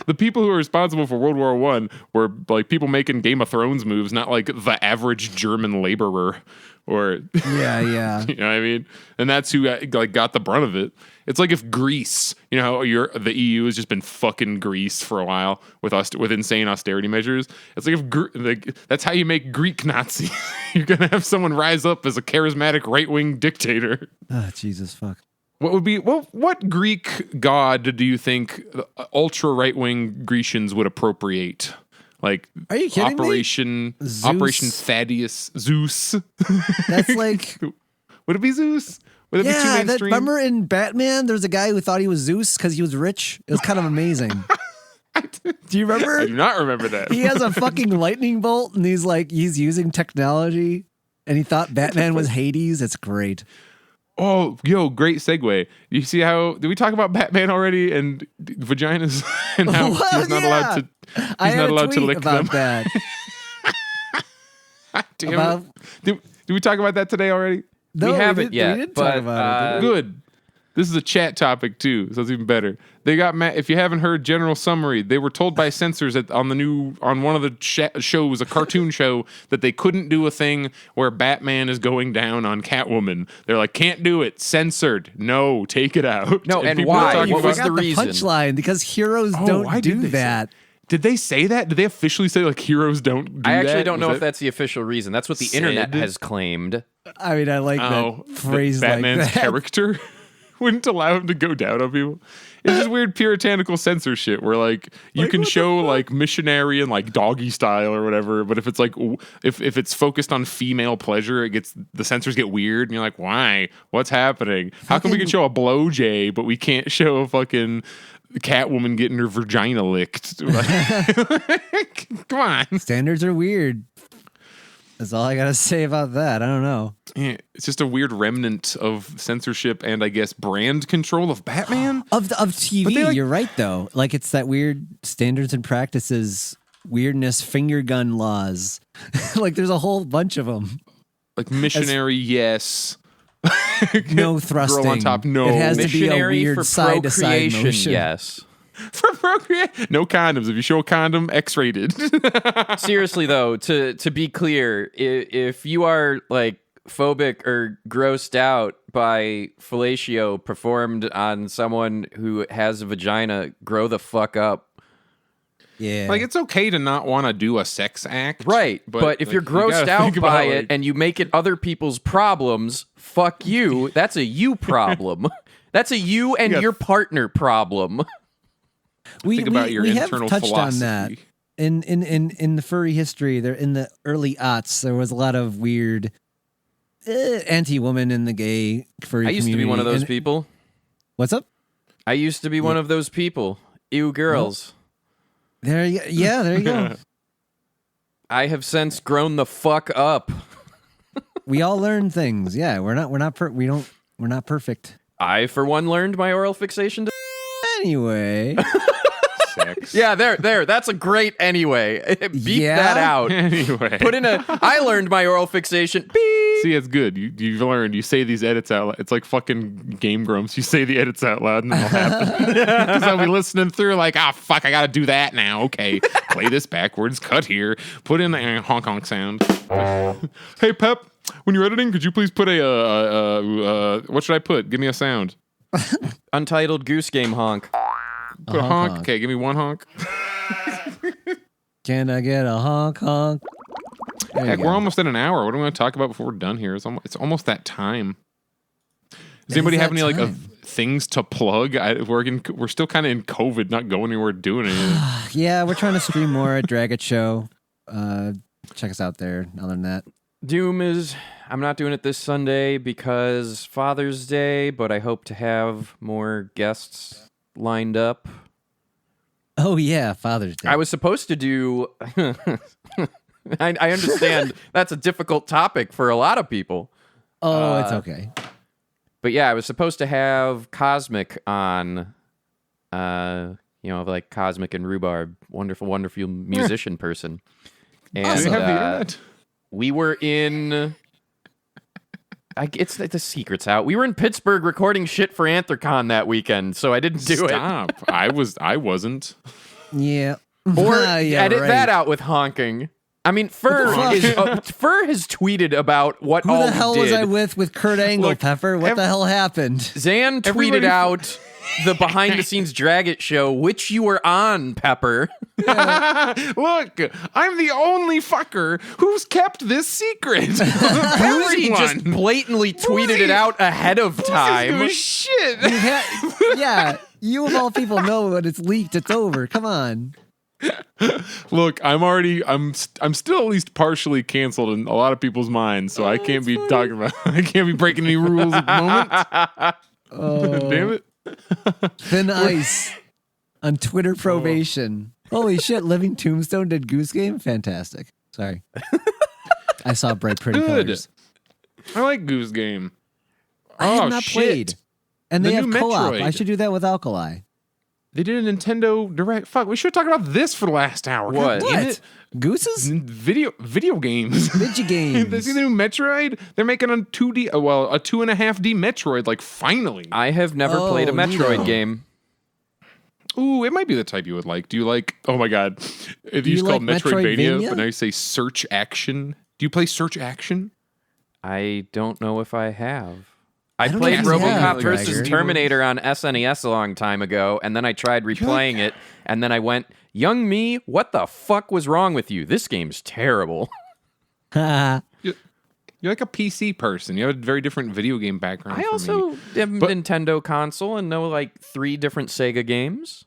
The people who are responsible for World War I were like people making Game of Thrones moves, not like the average German laborer. or
Yeah.
you know what I mean? And that's who like got the brunt of it. It's like if Greece, you know, the EU has just been fucking Greece for a while with insane austerity measures. It's like if that's how you make Greek Nazi. You're gonna have someone rise up as a charismatic right wing dictator.
Oh, Jesus fuck.
What Greek god do you think ultra right wing Grecians would appropriate? Like,
are you kidding
me? Operation Thaddeus, Zeus.
That's like,
would it be Zeus? Would it be too mainstream?
Remember in Batman, there was a guy who thought he was Zeus because he was rich. It was kind of amazing. Do you remember?
I do not remember that.
He has a fucking lightning bolt, and he's using technology, and he thought Batman was Hades. It's great.
Oh, yo, great segue. You see how did we talk about Batman already and vaginas and how he's not allowed to he's not allowed to lick them.
That.
Damn it. Did we talk about that today already?
No,
we haven't yet.
We didn't talk about it.
Good. This is a chat topic too, so it's even better. They got if you haven't heard general summary, they were told by censors on one of the shows, a cartoon show, that they couldn't do a thing where Batman is going down on Catwoman. They're like, can't do it, censored. No, take it out.
No, and why?
You
what was
forgot
the reason?
Punchline, because heroes don't do that.
Did they say that? Did they officially say like heroes don't do that?
I actually don't know if that's the official reason. That's what the internet has claimed.
I mean, I like that phrase.
Batman's
like that.
character wouldn't allow him to go down on people. It's just weird puritanical censorship where like you can show like missionary and like doggy style or whatever, but if it's like if it's focused on female pleasure, the censors get weird and you're like, why? What's happening? How come we can show a blowjay but we can't show a fucking Catwoman getting her vagina licked? Come on.
Standards are weird. That's all I gotta say about that. I don't know.
Yeah, it's just a weird remnant of censorship and I guess brand control of Batman.
of TV.
They,
you're right though. Like it's that weird standards and practices, weirdness, finger gun laws. Like there's a whole bunch of them.
Like missionary, yes.
No thrusting.
Girl on top, no.
It has
Missionary
to be a
for
weird side-to-side
procreation,
motion.
yes.
For procreate, no condoms. If you show a condom, X-rated.
Seriously though, to be clear, if you are like phobic or grossed out by fellatio performed on someone who has a vagina, grow the fuck up.
Yeah.
Like it's okay to not want to do a sex act,
Right, but if
like,
you're
you
grossed
gotta
out
think
by
about,
it
like,
and you make it other people's problems, fuck you. That's a you problem. That's a you and
gotta
your partner problem.
think about your
have
internal
touched
philosophy.
on that in the furry history. There in the early aughts, there was a lot of weird anti-woman in the gay furry.
I used to be one of those
community.
people.
What's up?
I used to be one of those people. Ew, girls.
There you go.
I have since grown the fuck up.
We all learn things. Yeah, we're not perfect.
I, for one, learned my oral fixation.
Anyway,
Sex.
Yeah, there. That's a great anyway. Beep that out.
Anyway,
Put in I learned my oral fixation. Beep.
see, it's good. You've learned. You say these edits out loud. It's like fucking Game Grumps. You say the edits out loud and it'll happen. Because I'll be listening through like, fuck, I gotta do that now. Okay, play this backwards. Cut here. Put in the honk honk sound. Hey, Pep. When you're editing, could you please put what should I put? Give me a sound.
Untitled Goose Game honk.
Put a honk. Okay, give me one honk.
can I get a honk honk?
Heck, we're almost at an hour. What do we want to talk about before we're done here? It's almost that time. Does anybody have any like things to plug? We're still kind of in COVID, not going anywhere, doing anything.
Yeah, we're trying to stream more at Drag It Show. Check us out there. Other than that,
Doom is... I'm not doing it this Sunday because Father's Day, but I hope to have more guests lined up.
oh yeah, Father's Day.
I was supposed to do... I understand that's a difficult topic for a lot of people.
It's okay.
But yeah, I was supposed to have Cosmic on, like Cosmic and Rhubarb, wonderful musician person. And
Do they have the internet?
we were in... it's the secret's out. We were in Pittsburgh recording shit for Anthrocon that weekend, so I didn't do it.
Stop. I wasn't.
Yeah.
Or
Yeah,
edit
right.
that out with honking. I mean, Fur has tweeted about what
Who
all
the hell
he
was
did.
I with Kurt Angle,
Look,
Pepper? What the hell happened?
Zan tweeted out the behind-the-scenes Drag It show, which you were on, Pepper.
Look, I'm the only fucker who's kept this secret.
Boozy just blatantly tweeted it out ahead of time.
Shit.
Yeah, you of all people know when it's leaked, it's over. Come on.
Look, I'm still at least partially canceled in a lot of people's minds, so I can't be talking about. I can't be breaking any rules at the moment. Damn it.
Thin ice on Twitter probation. Holy shit, Living Tombstone did Goose Game? Fantastic. Sorry. I saw bright, pretty
Good.
colors.
I like Goose Game.
I have not played. And
The
they have
new
co-op.
Metroid.
I should do that with Alkali.
They did a Nintendo Direct. Fuck, we should talk about this for the last hour.
What?
God damn
What?
it.
Gooses?
Video games.
Video games.
They see the new Metroid? They're making a 2D, a 2.5D Metroid, like, finally.
I have never played a Metroid
neato.
game.
Ooh, it might be the type you would like. Do you like, oh my god, it
you
used to call
like
Metroidvania,
Metroidvania?
but now you say search action. Do you play search action?
I don't know if I have. I
don't
played
know if you
RoboCop
have,
versus
Gregor.
Terminator on SNES a long time ago, and then I tried replaying it, and then I went, young me, what the fuck was wrong with you? This game's terrible.
You're like a PC person. You have a very different video game background.
I
from
also
me.
have a
But-
Nintendo console and know like 3 different Sega games.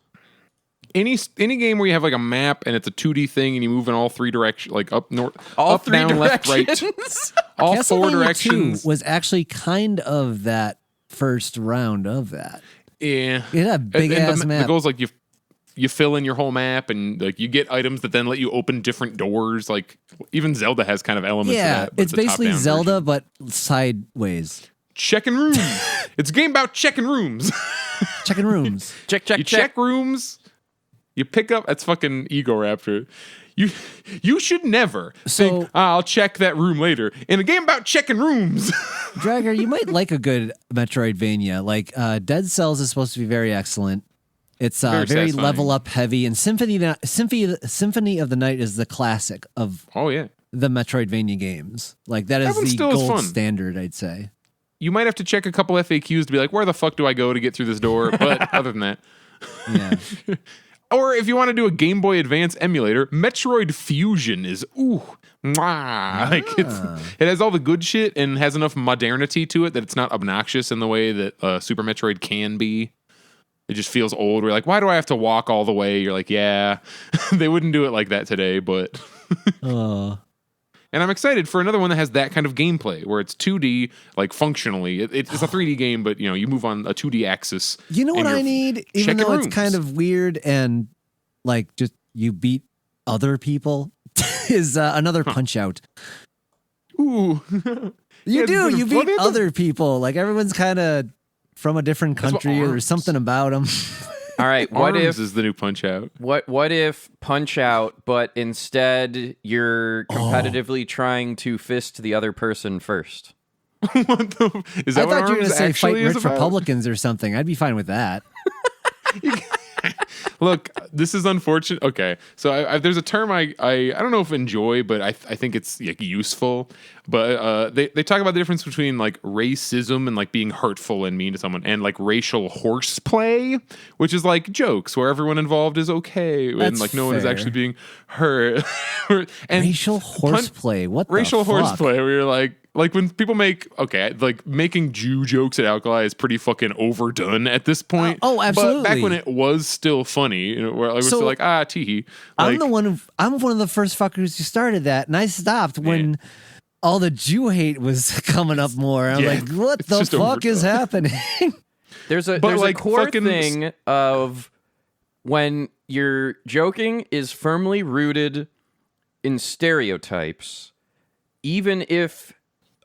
Any game where you have like a map and it's a 2D thing and you move in all 3 directions, like up, north,
All
up,
3
down, left, right,
directions.
all 4
Castlevania 2
directions.
was actually kind of that first round of that.
Yeah,
It had a big ass
the
map.
goal's like you fill in your whole map and like you get items that then let you open different doors. Like even Zelda has kind of elements of
Yeah,
that. but
it's basically
top-down
Zelda,
version.
but sideways.
Checking rooms. It's a game about checking rooms.
Checking rooms.
check,
You check rooms. You pick up. That's fucking Ego Raptor. You should never think,
So-
I'll check that room later. In a game about checking rooms.
Dragger, you might like a good Metroidvania. Like Dead Cells is supposed to be very excellent. It's
Very
very
satisfying.
level up heavy, and Symphony of the Night is the classic of
Oh yeah.
the Metroidvania games. Like that is
That one
the
still is
gold
fun.
standard, I'd say.
You might have to check a couple FAQs to be like, where the fuck do I go to get through this door? But other than that.
Yeah.
Or if you want to do a Game Boy Advance emulator, Metroid Fusion is like it has all the good shit and has enough modernity to it that it's not obnoxious in the way that Super Metroid can be. It just feels old. We're like, why do I have to walk all the way? You're like, yeah, they wouldn't do it like that today, but.
Oh.
And I'm excited for another one that has that kind of gameplay where it's 2D, like functionally. It's a 3D game, but you move on a 2D axis.
You know
and
what
you're
I need? Even
checking
though it's
rooms.
kind of weird and like just you beat other people is another Punch Out.
Ooh.
You
Yeah,
do.
but
You
what
beat
if-
other people. Like everyone's kind of from a different
That's what
country or
arms.
something about them.
All right, what
Arms
if
is the new Punch Out?
what if Punch Out, but instead you're competitively trying to fist the other person first?
What the, is
I
that what
thought you were going
Arms
to say fight
actually is
rich
about?
Republicans or something. I'd be fine with that.
Look, this is unfortunate. Okay, so there's a term I don't know if enjoy, but I think it's like useful. But they talk about the difference between like racism and like being hurtful and mean to someone, and like racial horseplay, which is like jokes where everyone involved is okay and
That's
like no one is
fair.
actually being hurt. and
Racial horseplay. What
racial
the fuck?
horseplay where you're like when people make like making Jew jokes at Alkali is pretty fucking overdone at this point.
Oh,
But
absolutely.
back when it was still funny, where like, we're still like teehee.
I'm
Like,
I'm one of the first fuckers who started that, and I stopped when all the Jew hate was coming up more. I'm
Yeah,
like, what
it's
the
just
fuck is
overdone.
happening?
There's a
But, like,
core
fucking
thing of when your joking is firmly rooted in stereotypes, even if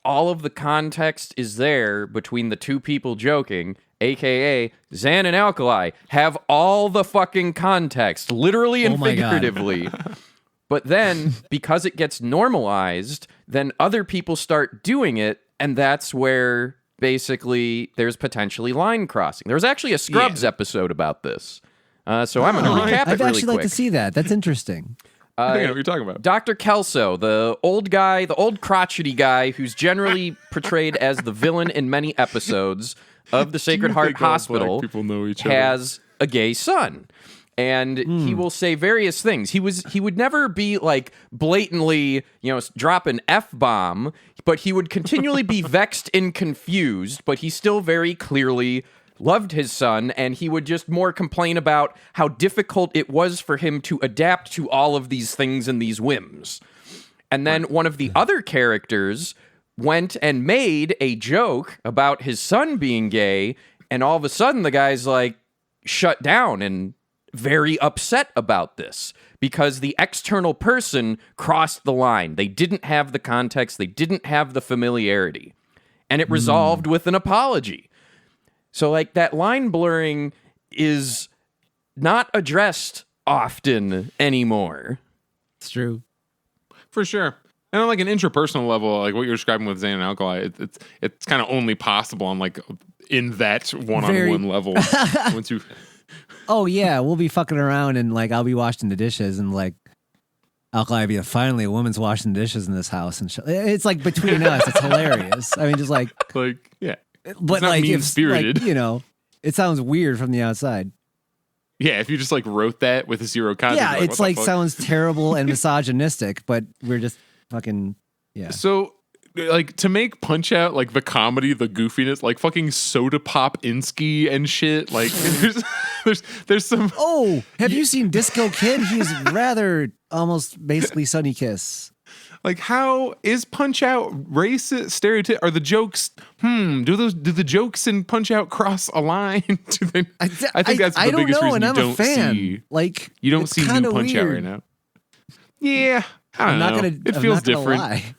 all of the context is there between the two people joking, aka Zan and Alkali, have all the fucking context, literally and
Oh my God.
figuratively. But then, because it gets normalized, then other people start doing it, and that's where basically there's potentially line crossing. There was actually a Scrubs episode about this. So I'm going to recap
I'd
it really
actually like
quick.
to see that. That's interesting.
I think I know what you're talking about.
Dr. Kelso, the old guy, the old crotchety guy who's generally portrayed as the villain in many episodes of the Sacred Heart Hospital,
people know each other?
has a gay son. And he will say various things. He would never be like blatantly, drop an F-bomb, but he would continually be vexed and confused, but he still very clearly loved his son, and he would just more complain about how difficult it was for him to adapt to all of these things and these whims. And then one of the other characters went and made a joke about his son being gay, and all of a sudden the guy's like shut down and very upset about this because the external person crossed the line. They didn't have the context. They didn't have the familiarity. And it resolved with an apology. So, like, that line blurring is not addressed often anymore.
It's true.
For sure. And on like an interpersonal level, like what you're describing with Zayn and Alkali, it's kind of only possible on like in that one-on-one level. Once you...
Oh yeah, we'll be fucking around and like I'll be washing the dishes and like Alkali be finally a woman's washing the dishes in this house and it's like between us, it's hilarious. I mean, just like
yeah,
but
it's not
like
mean-spirited.
Like, it sounds weird from the outside.
Yeah, if you just like wrote that with zero context.
Yeah, it's like sounds terrible and misogynistic, but we're just fucking
So like to make Punch Out like the comedy, the goofiness, like fucking Soda Pop Insky and shit. Like there's some.
Oh, have you seen Disco Kid? He's rather almost basically Sunny Kiss.
Like, how is Punch Out racist? Stereotype? Are the jokes? Do the jokes in Punch Out cross a line? Do they? I think that's the biggest reason you don't see.
Like,
you don't see new Punch Out right now. Yeah, I don't know. It feels different.
Lie.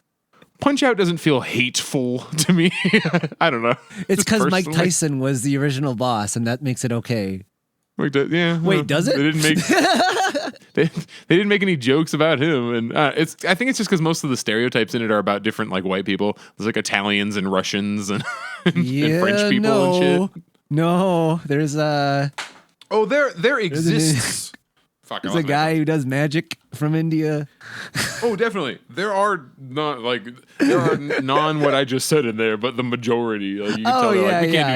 Punch Out doesn't feel hateful to me. I don't know.
It's because Mike Tyson was the original boss, and that makes it okay.
Yeah.
Wait, does it?
They didn't make. they didn't make any jokes about him, and I think it's just because most of the stereotypes in it are about different like white people. There's like Italians and Russians and, and French people and shit.
No, there's
Oh, there exists.
Fuck, there's a guy who does magic from India.
Oh, definitely. There are non what I just said in there, but the majority. Like, you can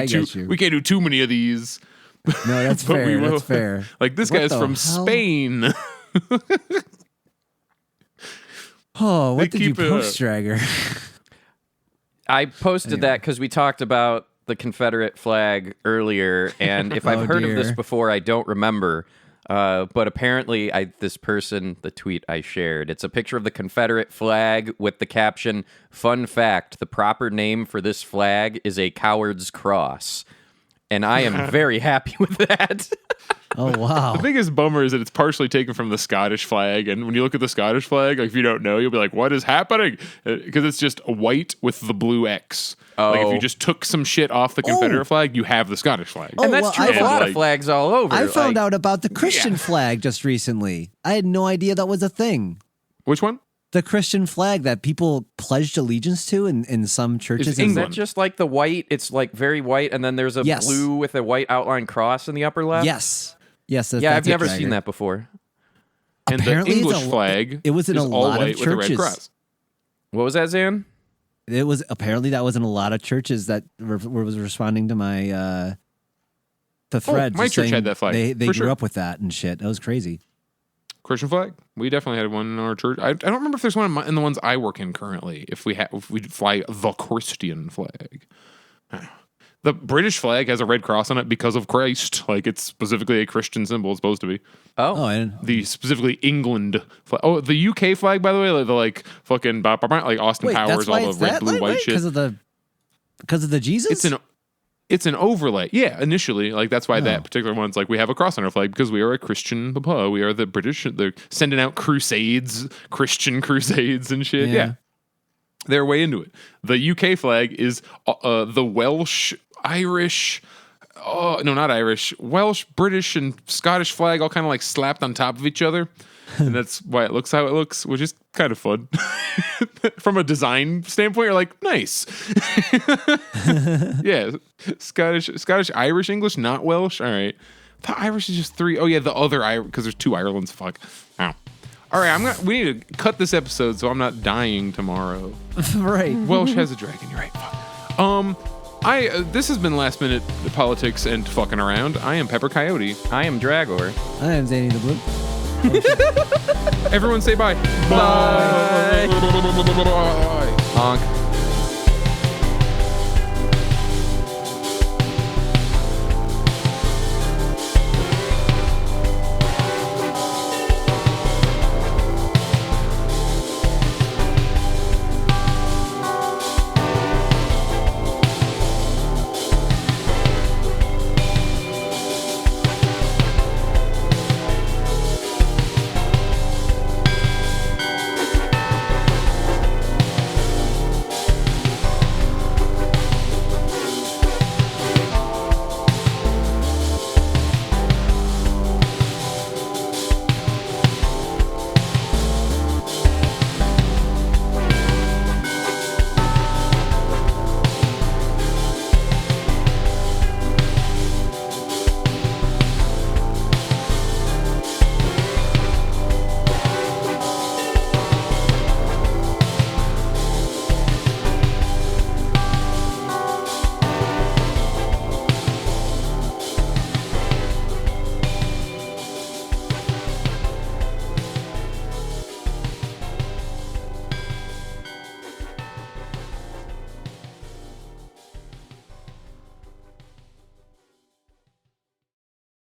tell we can't do too many of these.
No, that's fair. That's fair.
Like this guy's from Spain.
Oh, what did you post, Dragger?
I posted that because we talked about the Confederate flag earlier, and if I've heard of this before, I don't remember. But apparently, the tweet I shared, it's a picture of the Confederate flag with the caption, "Fun fact, the proper name for this flag is a coward's cross." And I am very happy with that.
Oh, wow.
The biggest bummer is that it's partially taken from the Scottish flag. And when you look at the Scottish flag, like if you don't know, you'll be like, what is happening? Because it's just a white with the blue X.
Oh.
Like if you just took some shit off the Confederate flag, you have the Scottish flag.
And that's true of a lot of flags all over.
I found out about the Christian flag just recently. I had no idea that was a thing.
Which one?
The Christian flag that people pledged allegiance to in some churches.
Is that just like the white? It's like very white, and then there's a blue with a white outline cross in the upper left?
Yes.
I've never seen that before.
And
apparently
the English flag
it was in a lot of churches.
With a red cross.
What was that, Zan?
It was apparently that was in a lot of churches that was responding to my the thread.
My church had that flag.
They grew up with that and shit. That was crazy.
Christian flag? We definitely had one in our church. I don't remember if there's one in the ones I work in currently. If we fly the Christian flag. The British flag has a red cross on it because of Christ. Like it's specifically a Christian symbol. It's supposed to be. The specifically England flag. Oh, the UK flag, by the way, the like fucking like Austin Powers, all the red, blue, white shit.
Because of the Jesus.
It's an overlay. Yeah, initially, like that's why that particular one's like we have a cross on our flag because we are a Christian papa. We are the British. They're sending out crusades, Christian crusades and shit. Yeah. They're way into it. The UK flag is the Welsh, Irish, no, not Irish, Welsh, British, and Scottish flag all kind of like slapped on top of each other. And that's why it looks how it looks, which is kind of fun. From a design standpoint, you're like, nice. Yeah, Scottish, Irish, English, not Welsh. All right. The Irish is just 3. Oh, yeah, the other Irish, because there's 2 Irelands. Fuck. Ow. All right, we need to cut this episode so I'm not dying tomorrow.
Right.
Welsh has a dragon. You're right. Fuck. This has been Last Minute Politics and Fucking Around. I am Pepper Coyote.
I am Dragor.
I am Zanny the Blue.
Everyone say bye.
Bye. Honk.